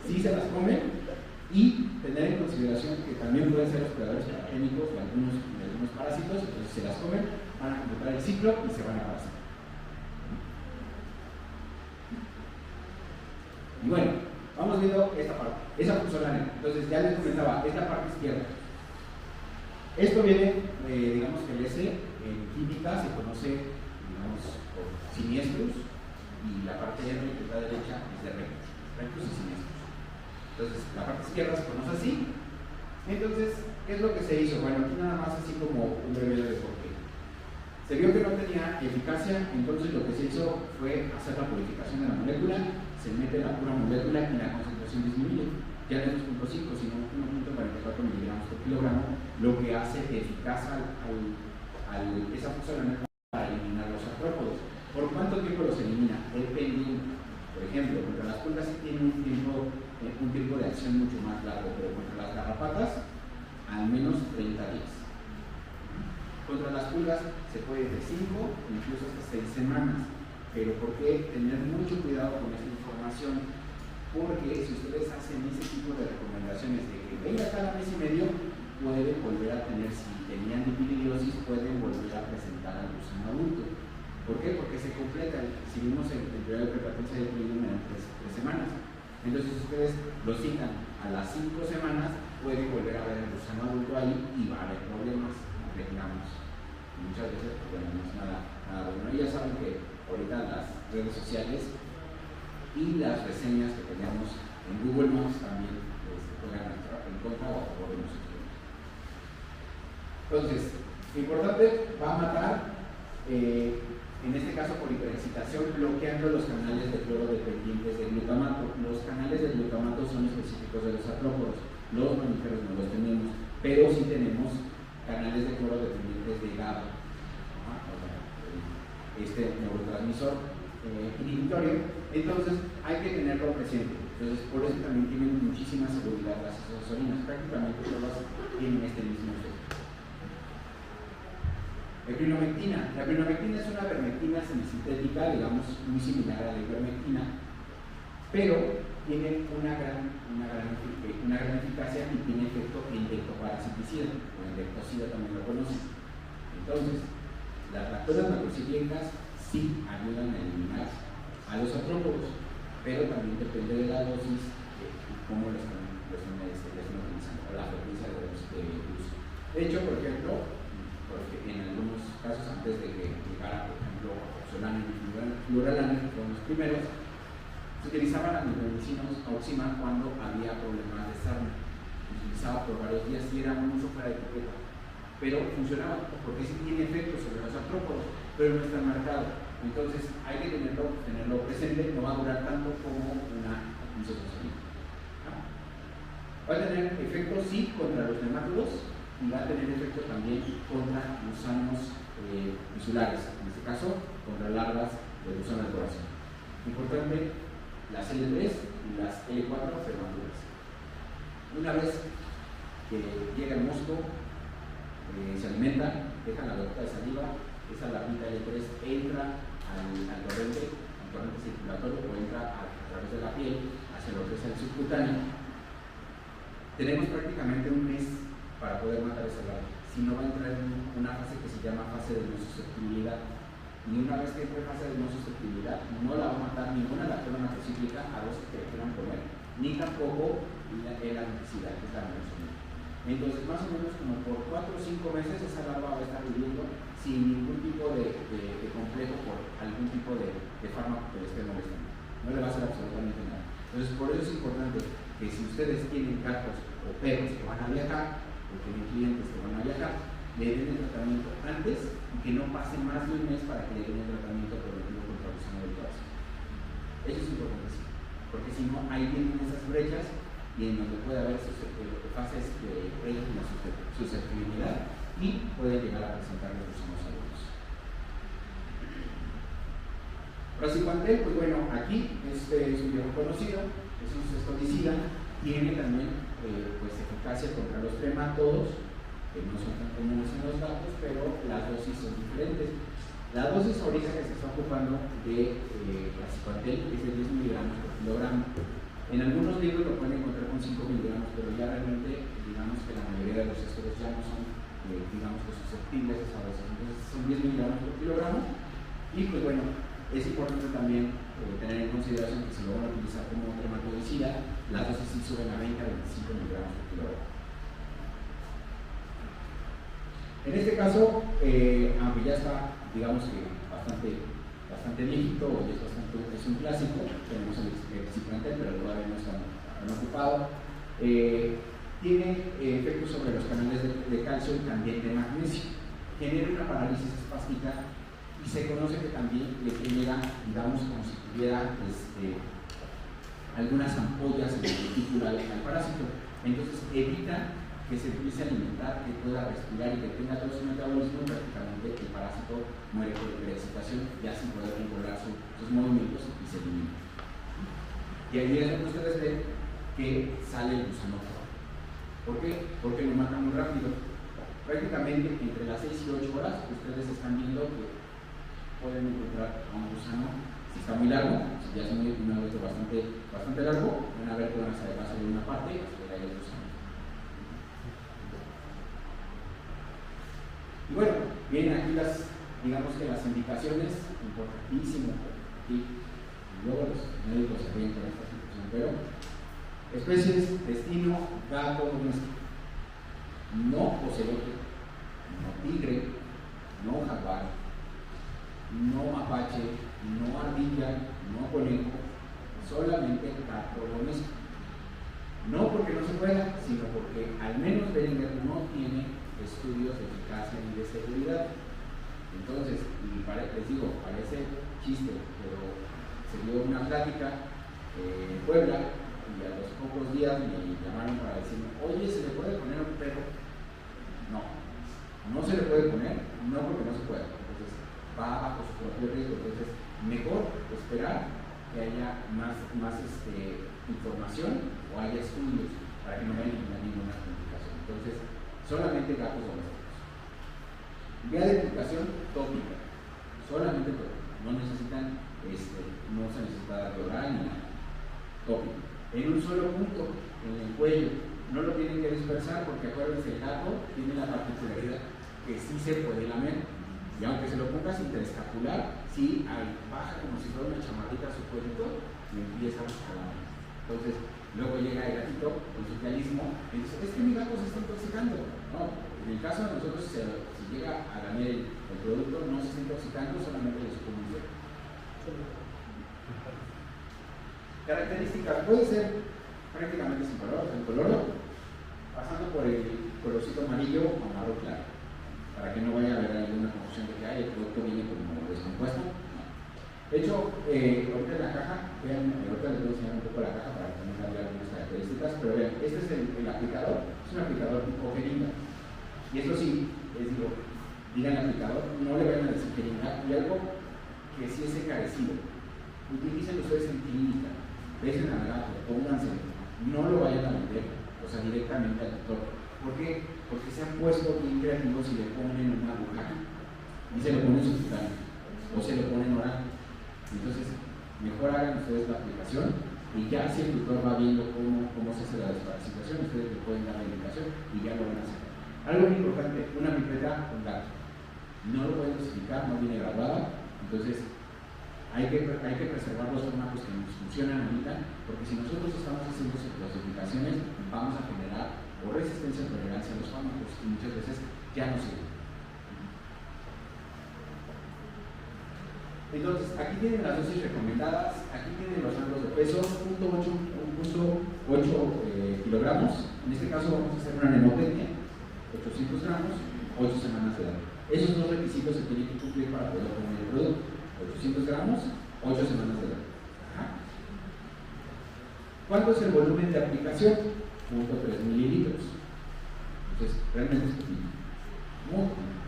sí se las comen. Y tener en consideración que también pueden ser hospedadores paragénicos de algunos parásitos, entonces si se las comen, van a completar el ciclo y se van a parasitar. Y bueno, vamos viendo esta parte. Esa funcional. Entonces ya les comentaba, esta parte izquierda. Esto viene, digamos que el S en química se conoce, digamos, por siniestros, y la parte R, que es la derecha, es de rectos y siniestros. Entonces, la parte izquierda se conoce así. Entonces, ¿qué es lo que se hizo? Bueno, aquí nada más así como un breve de por qué. Se vio que no tenía eficacia, entonces lo que se hizo fue hacer la purificación de la molécula, se mete la pura molécula y la concentración disminuye. Ya no es 2.5, sino 1.44 miligramos por kilogramo, lo que hace eficaz esa fusarina para eliminar los artrópodos. ¿Por cuánto tiempo los elimina? Dependiendo. Por ejemplo, contra las pulgas sí tienen un tiempo de acción mucho más largo, pero contra las garrapatas, al menos 30 días. Contra las pulgas se puede de 5, incluso hasta 6 semanas. Pero ¿por qué tener mucho cuidado con esta información? Porque si ustedes hacen ese tipo de recomendaciones de que venga cada mes y medio, pueden volver a tener, si tenían dipilidiosis, pueden volver a presentar al gusano adulto. ¿Por qué? Porque se completa, si vimos el periodo de prepatencia de dipilidiosis en 3 semanas. Entonces ustedes lo citan a las 5 semanas, pueden volver a ver el gusano adulto ahí y va a haber problemas, reclamos. Muchas veces, pues bueno, no es nada bueno. Y ya saben que ahorita las redes sociales y las reseñas que tenemos en Google Maps también juegan en contra o a favor de nosotros. Entonces, importante, va a matar, en este caso por hiperexcitación, bloqueando los canales de cloro dependientes de glutamato. Los canales de glutamato son específicos de los artrópodos, los mamíferos no los tenemos, pero sí tenemos canales de cloro dependientes de GABA, este neurotransmisor inhibitorio. Entonces hay que tenerlo presente. Entonces por eso también tienen muchísima seguridad las isosolinas, prácticamente todas tienen este mismo efecto. Epinomectina. La epinomectina es una vermectina semisintética, digamos, muy similar a la ivermectina, pero tiene una gran eficacia y tiene efecto endectoparasiticida, o endectocida también lo conocen. Entonces, Las lactonas macrocíclicas sí ayudan a eliminar a los artrópodos, pero también depende de la dosis y cómo lo están utilizando, o la frecuencia de uso. De hecho, por ejemplo, porque en algunos casos, antes de que llegara, por ejemplo, oxolaner y fluoralaner, que fueron los primeros, se utilizaban anticonvulsivos Oxima cuando había problemas de sarna. Se utilizaba por varios días y era un uso fuera de etiqueta, pero funcionaba porque sí tiene efectos sobre los artrópodos, pero no está marcado. Entonces hay que tenerlo presente, no va a durar tanto como un sososomida. Va a tener efectos sí contra los nematodos y va a tener efectos también contra gusanos visulares, en este caso contra larvas de gusano del corazón. Importante, las L3 y las L4 prematuras. Una vez que llega el mosco, se alimenta, deja la gotita de saliva, esa larvita L3 entra al torrente circulatorio o entra a través de la piel hacia lo que es el subcutáneo. Tenemos prácticamente un mes para poder matar esa larva. Si no, va a entrar en una fase que se llama fase de no susceptibilidad. Y una vez que entre en fase de no susceptibilidad, no la va a matar ninguna lactona macrocíclica a dosis que le quieran poner, ni tampoco la herbicida, que es la menosomida. Entonces, más o menos como por 4 o 5 meses, esa larva va a estar viviendo sin ningún tipo de complejo por algún tipo de fármaco que le esté molestando. No le va a hacer absolutamente nada. Entonces, por eso es importante que si ustedes tienen gatos o perros que van a viajar, o tienen clientes que van a viajar, le den el tratamiento antes y que no pase más de un mes para que le den el tratamiento preventivo contra el gusano del corazón. Eso es importantísimo, porque si no, ahí vienen esas brechas y en donde puede haber fases de susceptibilidad y puede llegar a presentar los gusanos adultos. Praziquantel, pues bueno, aquí este es un viejo conocido, es un cestodicida, tiene también pues eficacia contra los tremátodos, que no son tan comunes en los gatos, pero las dosis son diferentes. La dosis ahorita que se está ocupando de Praziquantel es de 10 miligramos por kilogramo. En algunos libros lo pueden encontrar con 5 miligramos, pero ya realmente, digamos que la mayoría de los estudios ya no son, digamos que susceptibles a esa dosis. Entonces son 10 miligramos por kilogramo. Y pues bueno, es importante también tener en consideración que si lo van a utilizar como trematodicida, las dosis sí suben a 20 a 25 miligramos por kilogramo. En este caso, aunque ya está, digamos que bastante viejito, o ya es un clásico, tenemos el Praziquantel, pero todavía no está tan ocupado, tiene efectos sobre los canales de calcio y también de magnesio, genera una parálisis espástica y se conoce que también le genera, digamos, como si tuviera algunas ampollas en el retículo al parásito. Entonces evita que se empiece a alimentar, que pueda respirar y que tenga todo su metabolismo, prácticamente el parásito muere por hiperexcitación, ya sin poder controlar sus movimientos y se elimina. Y ahí es donde ustedes ven que sale el gusano. ¿Por qué? Porque lo mata muy rápido. Prácticamente entre las 6 y 8 horas ustedes están viendo que pueden encontrar a un gusano. Si está muy largo, si ya es un abeto bastante largo, van a ver que va a salir una parte y hasta ahí el gusano. Y bueno, vienen aquí digamos que las indicaciones importantísimas, y luego los médicos se ven con esta situación, pero especies, destino, gato doméstico, no ocelote, no tigre, no jaguar, no mapache, no ardilla, no conejo, solamente gato doméstico. No porque no se pueda, sino porque al menos Beringer no tiene estudios de eficacia y de seguridad. Entonces, les digo, parece chiste, pero se dio una plática en Puebla y a los pocos días me llamaron para decirme, oye, ¿se le puede poner a un perro? No se le puede poner, no porque no se puede. Entonces, va bajo su propio riesgo. Entonces, mejor esperar que haya más información o haya estudios para que no vayan a tener ninguna complicación. Entonces, solamente gatos domésticos. Vía de aplicación tópica, solamente tópica. No necesitan, no se necesita de oral ni nada. Tópica. En un solo punto, en el cuello. No lo tienen que dispersar porque acuérdense, el gato tiene la particularidad que sí se puede lamer. Y aunque se lo pongas interescapular, sí, baja como si fuera una chamarrita a su cuerito y empieza a escalar. Entonces, luego llega el gatito con su realismo y dice, es que mi gato se está intoxicando. No, en el caso de nosotros, si llega a ganar el producto, no se está intoxicando, solamente le supone un efecto. Características, puede ser prácticamente sin color, el color, pasando por el colorcito amarillo o marrón claro, para que no vaya a haber alguna confusión de que el producto viene como descompuesto. No. De hecho, ahorita en la caja, vean, ahorita les voy a enseñar un poco la caja para que tengan algunas características, pero vean, este es el aplicador, es un aplicador tipo jeringa, y esto sí, les digo, digan aplicador, no le vayan a decir jeringa, y algo que sí es encarecido, utilicen ustedes en clínica, besen al gato, pónganse, no lo vayan a vender, o sea, directamente al doctor. ¿Por qué? Porque se han puesto bien creativos y le ponen una aguja y se le ponen subcutáneo o se le ponen oral. Entonces, mejor hagan ustedes la aplicación y ya si el doctor va viendo cómo se hace la desparasitación, ustedes le pueden dar la indicación y ya lo van a hacer. Algo muy importante, una pipeta con gato. No lo pueden dosificar, no viene graduada, entonces hay que preservar los fármacos que nos funcionan ahorita, porque si nosotros estamos haciendo dosificaciones, vamos a generar o resistencia o tolerancia a los fármacos y muchas veces ya no sirven. Entonces, aquí tienen las dosis recomendadas, aquí tienen los rangos de peso, 0.8 kilogramos, en este caso vamos a hacer una nemotecnia, 800 gramos, 8 semanas de edad. Esos dos requisitos se tienen que cumplir para poder poner el producto, 800 gramos, 8 semanas de edad. ¿Cuánto es el volumen de aplicación? 0.3 mililitros. Entonces, realmente es pequeño. Muy pequeño.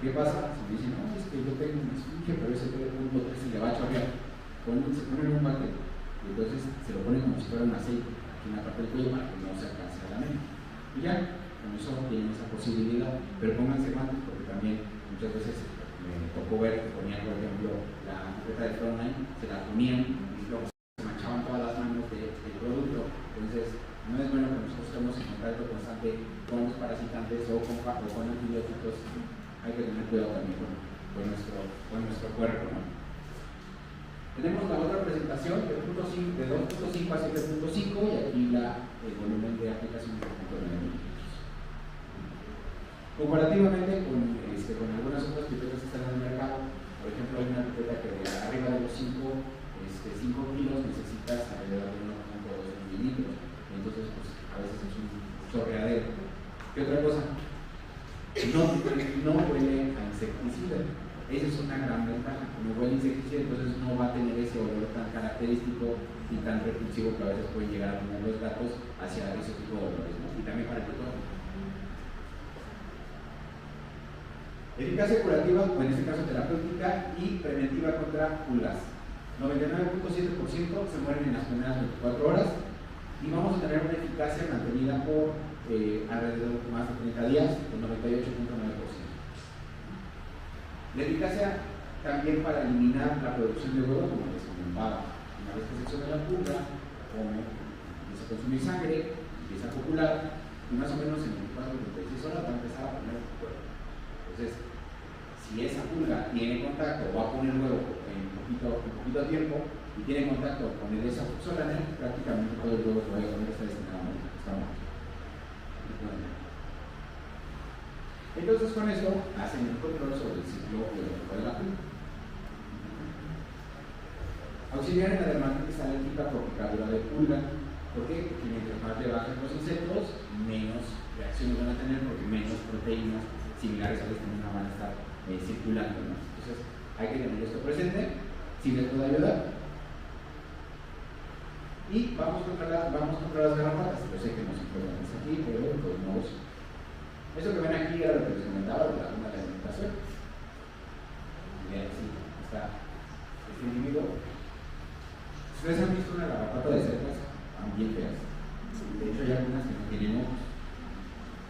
¿Qué pasa? Si me dicen, no, es que yo tengo un esfinge, pero ese 0.3 se le va a chorrear. Se ponen un bate y entonces se lo ponen como si fuera un aceite aquí en la parte del cuello para que no se alcance a la mente. Y ya, con eso tienen esa posibilidad, pero pónganse guantes porque también muchas veces me tocó ver que ponían, por ejemplo, la etiqueta de Frontline, se la ponían y luego se manchaban todas las manos del producto. Entonces, no es bueno que nosotros estemos en contacto constante con los parasitantes o con antibióticos. Hay que tener cuidado también con nuestro cuerpo, ¿no? Tenemos la otra presentación de 2.5 a 7.5 y aquí el volumen de aplicación de 0.9 mililitros. Comparativamente con algunas otras pipetas que están en el mercado, por ejemplo, hay una pipeta que arriba de los 5 kilos necesitas alrededor de 1.2 mililitros. Entonces, pues, a veces es un chorreadero. ¿Qué otra cosa? No huele a insecticida. Esa es una gran ventaja. No huele a insecticida, entonces no va a tener ese olor tan característico y tan repulsivo que a veces pueden llegar a poner los gatos hacia ese tipo de olores, ¿no? Y también para el tutor. Eficacia curativa, o en este caso terapéutica, y preventiva contra pulgas. 99.7% se mueren en las primeras 24 horas y vamos a tener una eficacia mantenida por alrededor de más de 30 días, el 98.9%. La eficacia también para eliminar la producción de huevo, como les comentaba. Una vez que se exone la pulga, empieza a consumir sangre, empieza a copular, y más o menos en 24-36 horas va a empezar a poner huevo. Entonces, si esa pulga tiene contacto o va a poner huevo en poquito tiempo y tiene contacto con el desafuxolane, prácticamente todo el huevo que vaya a poner está destinado a morir. Está muerto. Entonces, con eso hacen el control sobre el ciclo biológico de la pulga. Auxiliar en la dermatitis alérgica por picadura de pulga. ¿Por qué? Porque mientras más le bajen los insectos, menos reacciones van a tener porque menos proteínas similares a las que van a estar circulando, ¿no? Entonces, hay que tener esto presente. Si les puede ayudar. Y vamos contra las garrapatas. Yo sé que no se pueden hacer aquí, pero de todos modos. Eso que ven aquí era lo que les comentaba de la zona de alimentación. Bien, así está este individuo. Ustedes han visto una garrapata de cerca, están bien feas. De hecho, hay algunas que no tienen ojos.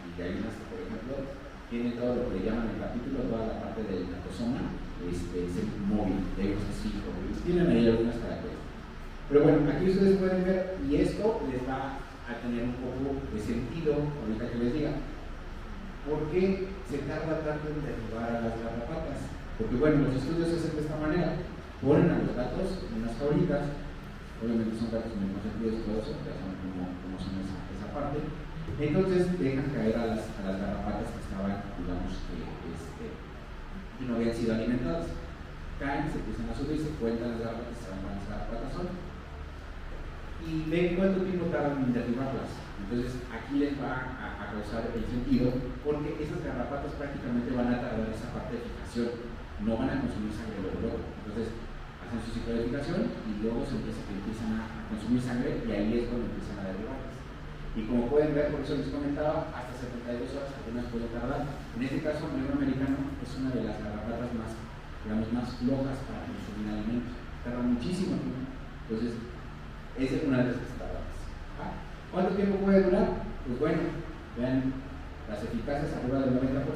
Y que hay unas que, por ejemplo, tienen todo lo que le llaman en el capítulo, toda la parte del natosoma, es móvil, de ellos es fijo. Tienen ahí algunas características. Pero bueno, aquí ustedes pueden ver, y esto les va a tener un poco de sentido ahorita que les diga. ¿Por qué se tarda tanto en derribar a las garrapatas? Porque bueno, los estudios se hacen de esta manera. Ponen a los gatos en unas jauritas, obviamente son gatos muy consentidos y todo eso, ya saben cómo son esa parte. Entonces dejan caer a las garrapatas que estaban, digamos, que no habían sido alimentadas. Caen, se empiezan a subir, se cuentan las garrapatas, saben cuántas garrapatas son, y ven cuánto tiempo tardan en derribarlas. Entonces aquí les va a causar el sentido, porque esas garrapatas prácticamente van a tardar esa parte de fijación, no van a consumir sangre luego. Entonces hacen su ciclo de fijación y luego empiezan a consumir sangre, y ahí es cuando empiezan a derribarlas. Y como pueden ver, por eso les comentaba, hasta 72 horas algunas pueden tardar. En este caso, el negro americano es una de las garrapatas más, digamos, más flojas para consumir alimentos. Tarda muchísimo tiempo. Entonces, esa es una de las que se tarda más. ¿Cuánto tiempo puede durar? Pues bueno, vean, las eficacias arriba del 90%,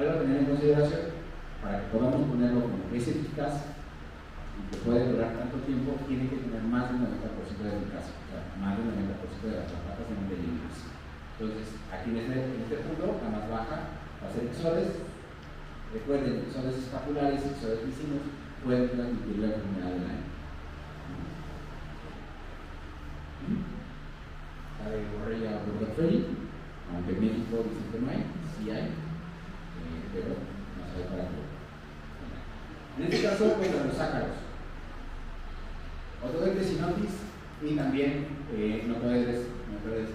algo a tener en consideración para que podamos ponerlo como que es eficaz y que puede durar tanto tiempo, tiene que tener más del 90% de eficacia, o sea, más del 90% de las garrapatas deben de eliminarse. Entonces, aquí en este punto, la más baja va a ser exodes. Recuerden, exodes escapulares, exodes vecinos pueden transmitir la enfermedad del año. La de Borrelia Burgdorferi, aunque en México dicen que no hay, sí hay, pero no sabe para qué. En este caso, pues los ácaros, Otocoetes sinotis y también Notoedes ácaros.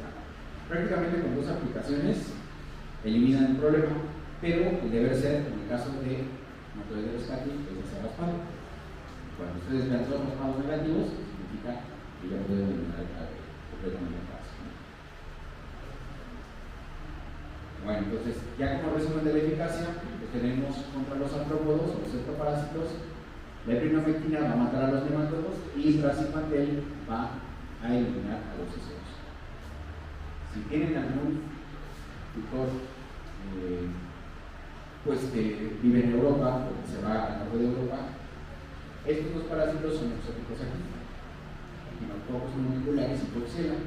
Prácticamente con dos aplicaciones eliminan el problema, pero el deber ser, en el caso de Notoedes ácaros, es hacer raspado. Cuando ustedes vean todos los raspados negativos, significa que ya pueden eliminar el completamente el caso. Bueno, entonces, ya como resumen de la eficacia, pues tenemos contra los artrópodos o los ectoparásitos, la epinofectina va a matar a los nemátodos y el tracipantel va a eliminar a los esoros. Si tienen algún tutor pues que vive en Europa o que se va al norte de Europa, estos dos parásitos son exóticos aquí, echinococos moleculares y Coxiella.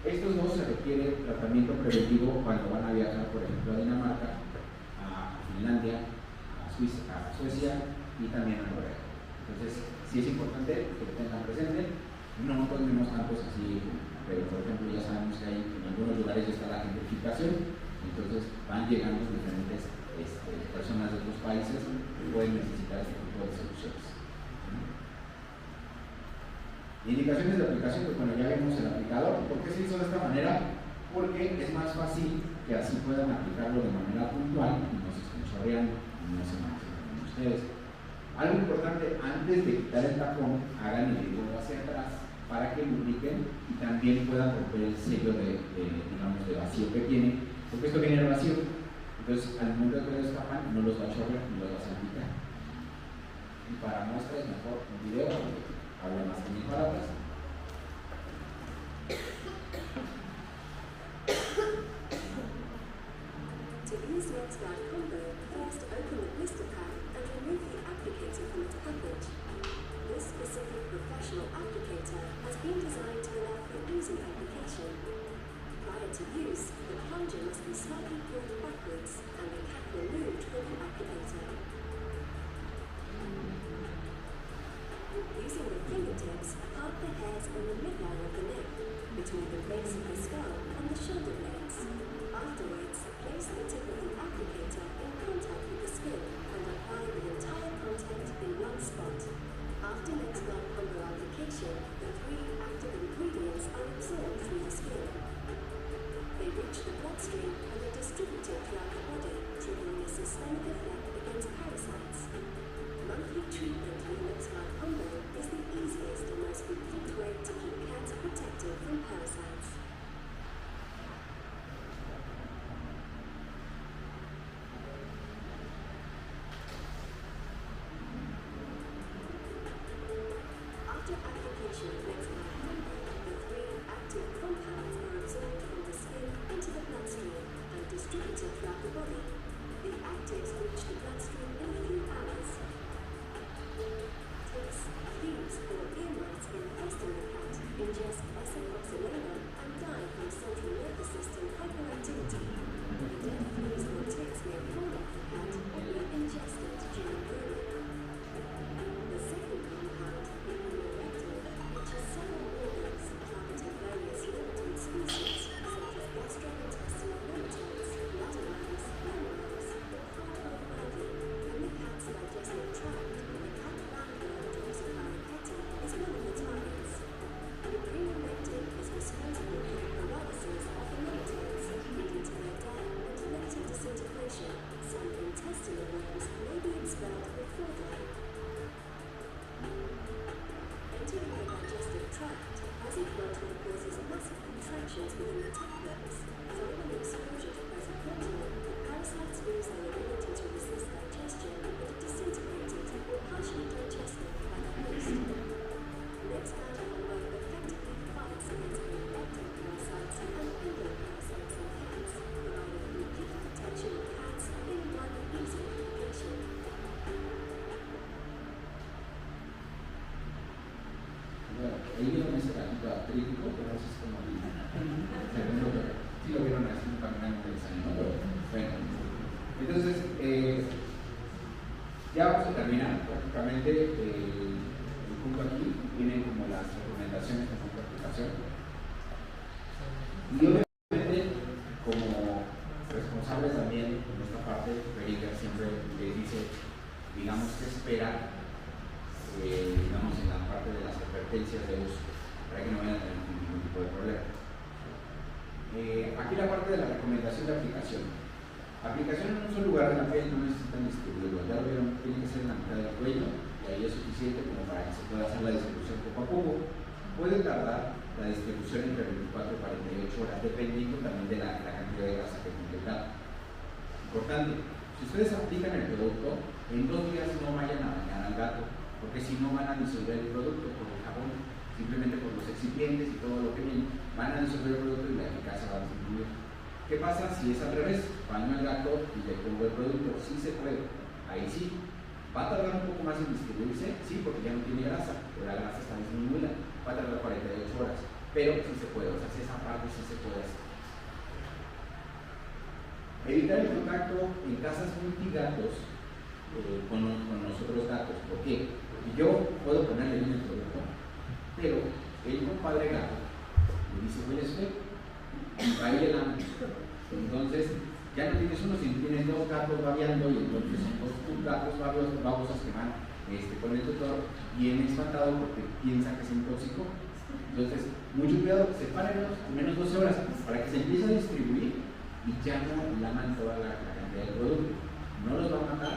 Estos dos se requiere tratamiento preventivo cuando van a viajar, por ejemplo, a Dinamarca, a Finlandia, a Suecia y también a Noruega. Entonces, sí es importante que lo tengan presente. No tenemos tantos así, pero por ejemplo ya sabemos que hay en algunos lugares ya está la gentrificación, entonces van llegando diferentes personas de otros países que pueden necesitar este tipo de soluciones. Indicaciones de aplicación, pues bueno, ya vemos el aplicador. ¿Por qué se hizo de esta manera? Porque es más fácil que así puedan aplicarlo de manera puntual y no se estén chorreando y no se manchen con ustedes. Algo importante, antes de quitar el tapón, hagan el video hacia atrás para que lubriquen y también puedan romper el sello digamos, de vacío que tiene, porque esto viene al vacío. Entonces, al momento de que lo destapan, no los va a chorrear ni los va a salpicar. Y para muestra es mejor un video, porque habla más que mil palabras. To use NexGuard Combo, first open the blister pack and remove the applicator from its package. This specific professional applicator has been designed to allow for easy application. Prior to use, the plunger must be slightly pulled backwards and the cap removed from the applicator. Using the fingertips, part the hairs on the midline of the neck, between the base of the skull and the shoulder blades. Afterwards, place the tip of the applicator in contact with the skin and apply the entire content in one spot. After NexGuard Combo application, the 3 active ingredients are absorbed through the skin. They reach the bloodstream and are distributed throughout the body, triggering a systemic effect against parasites. Monthly treatment with NexGuard Combo is the easiest and most complete way to keep cats protected from parasites. After application of NexGuard Combo, the 3 active compounds are absorbed from the skin into the bloodstream and distributed throughout the body. The actives reach the bloodstream in a few hours. Ticks, fleas, or ear mites infesting the cat ingest S-oxylenone and die from central nervous system hyperactivity. necesario, ¿no? Pero, bueno, entonces, ya vamos a terminar. Prácticamente el punto aquí vienen como las recomendaciones de aplicación. Y obviamente, como responsable también en esta parte, Erika siempre le dice, digamos, que espera, digamos, en la parte de las advertencias de uso, para que no vayan a tener ningún tipo de problema. Aquí la parte de la recomendación de aplicación. Aplicación en un solo lugar de la piel no necesitan distribuirlo, ya lo vieron, tiene que ser en la mitad del cuello y ahí es suficiente como para que se pueda hacer la distribución poco a poco. Puede tardar la distribución entre 24 y 48 horas, dependiendo también de la cantidad de grasa que tiene el gato. Importante, si ustedes aplican el producto, en 2 días no vayan a bañar al gato, porque si no van a disolver el producto por el jabón, simplemente por los excipientes y todo lo que viene, van a disolver el producto y la eficacia va a disminuir. ¿Qué pasa si es al revés? Baño al gato y le pongo el producto. Sí se puede, ahí sí. ¿Va a tardar un poco más en distribuirse? Sí, porque ya no tiene grasa, pero la grasa está disminuida. Va a tardar 48 horas, pero sí se puede, o sea, esa parte sí se puede hacer. Evitar el contacto en casas multigatos con los otros gatos. ¿Por qué? Porque yo puedo ponerle bien el producto, pero el compadre gato le dice, huele usted, y va a ir el hambre. Entonces, ya no tienes uno, sino tienes 2 gatos babeando y entonces son 2 gatos babosos que van con el tutor bien espantado porque piensa que se intoxicó. Entonces, mucho cuidado, sepárenlos al menos 12 horas para que se empiece a distribuir y ya no laman toda la cantidad del producto. No los va a matar,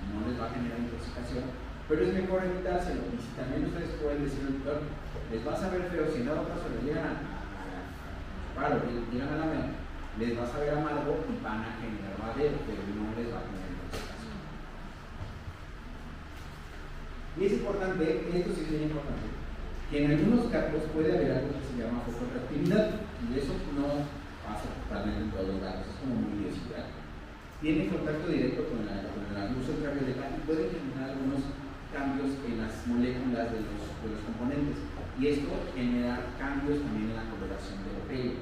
no les va a generar intoxicación, pero es mejor evitárselo. Y si también ustedes pueden decir al tutor, les va a saber feo, si en dado caso le llegan llegan a la mano, les va a saber amargo y van a generar madero, pero no les va a generar intoxicación. Y es importante, esto sí es muy importante, que en algunos gatos puede haber algo que se llama fotoreactividad, y eso no pasa totalmente en todos los gatos, es como muy desigual. Tiene contacto directo con la luz ultravioleta y puede generar algunos cambios en las moléculas de los componentes, y esto genera cambios también en la coloración del pelo.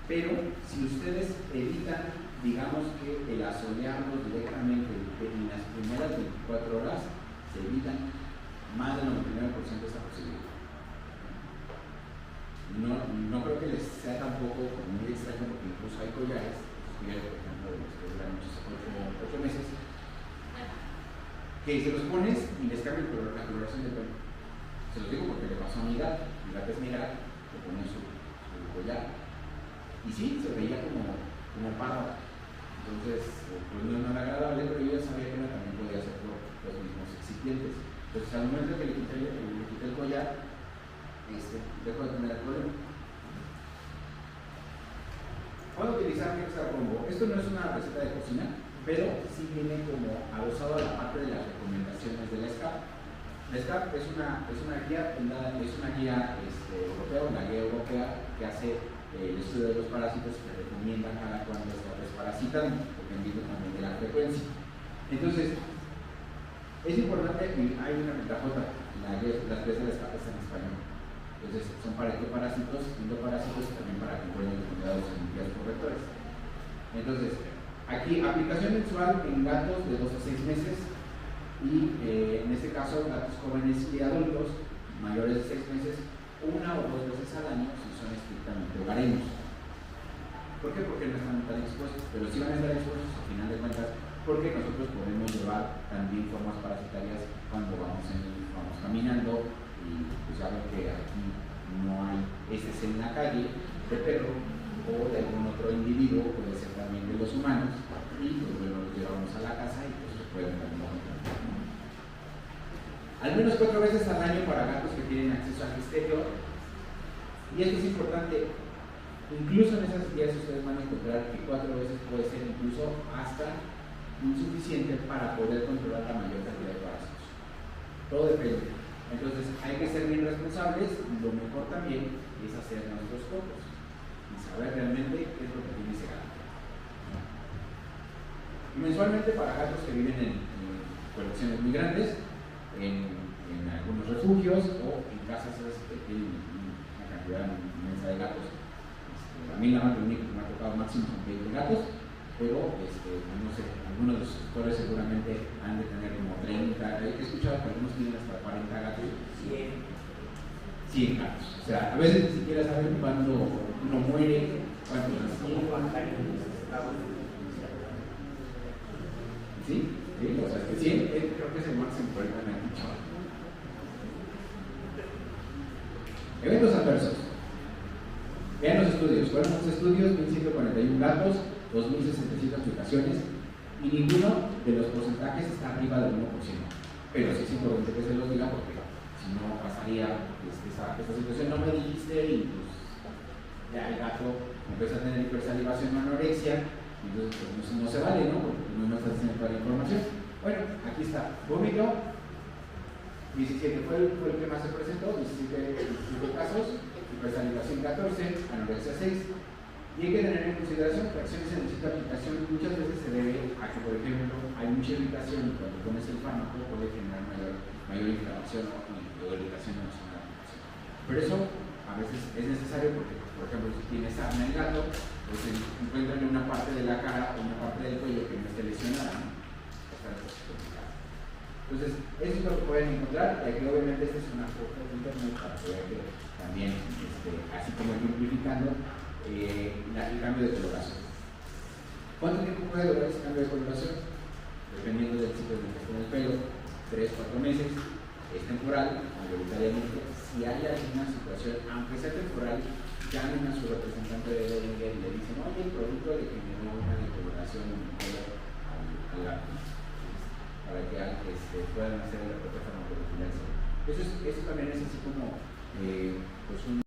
Pero si ustedes evitan, digamos que el asolearlos directamente en las primeras 24 horas, se evitan más del 99% de esta posibilidad. No creo que les sea tampoco muy extraño, porque incluso hay collares, por ejemplo, de los que duran 8 meses, que se los pones y les cambia la coloración del pelo. Se los digo porque le pasó a mi gato es negra, le pone su collar. Y sí, se veía como parda. Entonces, pues no era agradable, pero yo ya sabía que también podía ser por los mismos excipientes. Entonces, al momento que le quité el collar, dejó de tener el problema. Puedo utilizar Nexar Combo. Esto no es una receta de cocina, pero sí viene como adosado a la parte de las recomendaciones de la SCAP. La SCAP es una guía, europea, una guía europea que hace el estudio de los parásitos que recomienda cada cuando está desparasitando, dependiendo también de la frecuencia. Entonces, es importante, y hay una ventajota, las guías de la SCAP están en español. Entonces, son para ectoparásitos, endoparásitos y también para que puedan los cuidados en guías correctores. Entonces, aquí, aplicación mensual en gatos de 2 a 6 meses, y en este caso gatos jóvenes y adultos mayores de 6 meses 1 o 2 veces al año si son estrictamente hogareños. ¿Por qué? Porque no están tan expuestos, pero sí van a estar expuestos a final de cuentas, porque nosotros podemos llevar también formas parasitarias cuando vamos caminando, y pues ya ven que aquí no hay heces en la calle de perro o de algún otro individuo, puede ser también de los humanos, y pues bueno, los llevamos a la casa y pues los pueden también. Al menos 4 veces al año para gatos que tienen acceso al exterior. Y esto es importante, incluso en esas guías ustedes van a encontrar que 4 veces puede ser incluso hasta insuficiente para poder controlar la mayor cantidad de parásitos. Todo depende. Entonces hay que ser bien responsables, lo mejor también es hacer nuestros focos y saber realmente qué es lo que tiene ese gato. Y mensualmente para gatos que viven en colecciones muy grandes, en algunos refugios o en casas que tienen una cantidad inmensa de gatos, a mí la única que me ha tocado máximo son 20 gatos, pero no sé, algunos de los tutores seguramente han de tener como 30, he escuchado que algunos tienen hasta 40 gatos. 100 gatos, o sea, a veces ni siquiera saben cuándo uno muere, cuántos nacen. ¿Sí? Sí, o sea, que 100 creo que es el máximo por el que me han dicho. Eventos adversos. Vean los estudios. Fueron los estudios, 1141 gatos, 2600 aplicaciones, y ninguno de los porcentajes está arriba del 1%. Pero sí es importante que se los diga porque si no pasaría esta situación. No me dijiste y pues ya el gato empieza a tener hipersalivación o anorexia, entonces pues no se vale, ¿no? Porque no estás diciendo toda la información. Bueno, aquí está. Vómito, 17 fue el que más se presentó, 17 casos, hipersalivación 14, anorexia 6. Y hay que tener en consideración que acciones en el sitio de aplicación muchas veces se debe a que, por ejemplo, hay mucha irritación y cuando pones el fármaco puede generar mayor inflamación o irritación en la zona de aplicación. Por eso, a veces es necesario porque, por ejemplo, si tienes sarna en el gato, pues encuentran una parte de la cara o una parte del cuello que no esté lesionada, ¿no? Entonces, eso es lo que pueden encontrar, y aquí obviamente esta es una foto de internet para que vean que también, así como ejemplificando, el cambio de coloración. ¿Cuánto tiempo puede durar ese cambio de coloración? Dependiendo del ciclo de infección del pelo, 3-4 meses, es temporal, mayoritariamente. Si hay alguna situación, aunque sea temporal, llamen a su representante de Boehringer y le dicen, oye, el producto le generó una decoloración en el pelo al gato, para que puedan hacer la propia farmacovigilancia. Eso también es así como pues un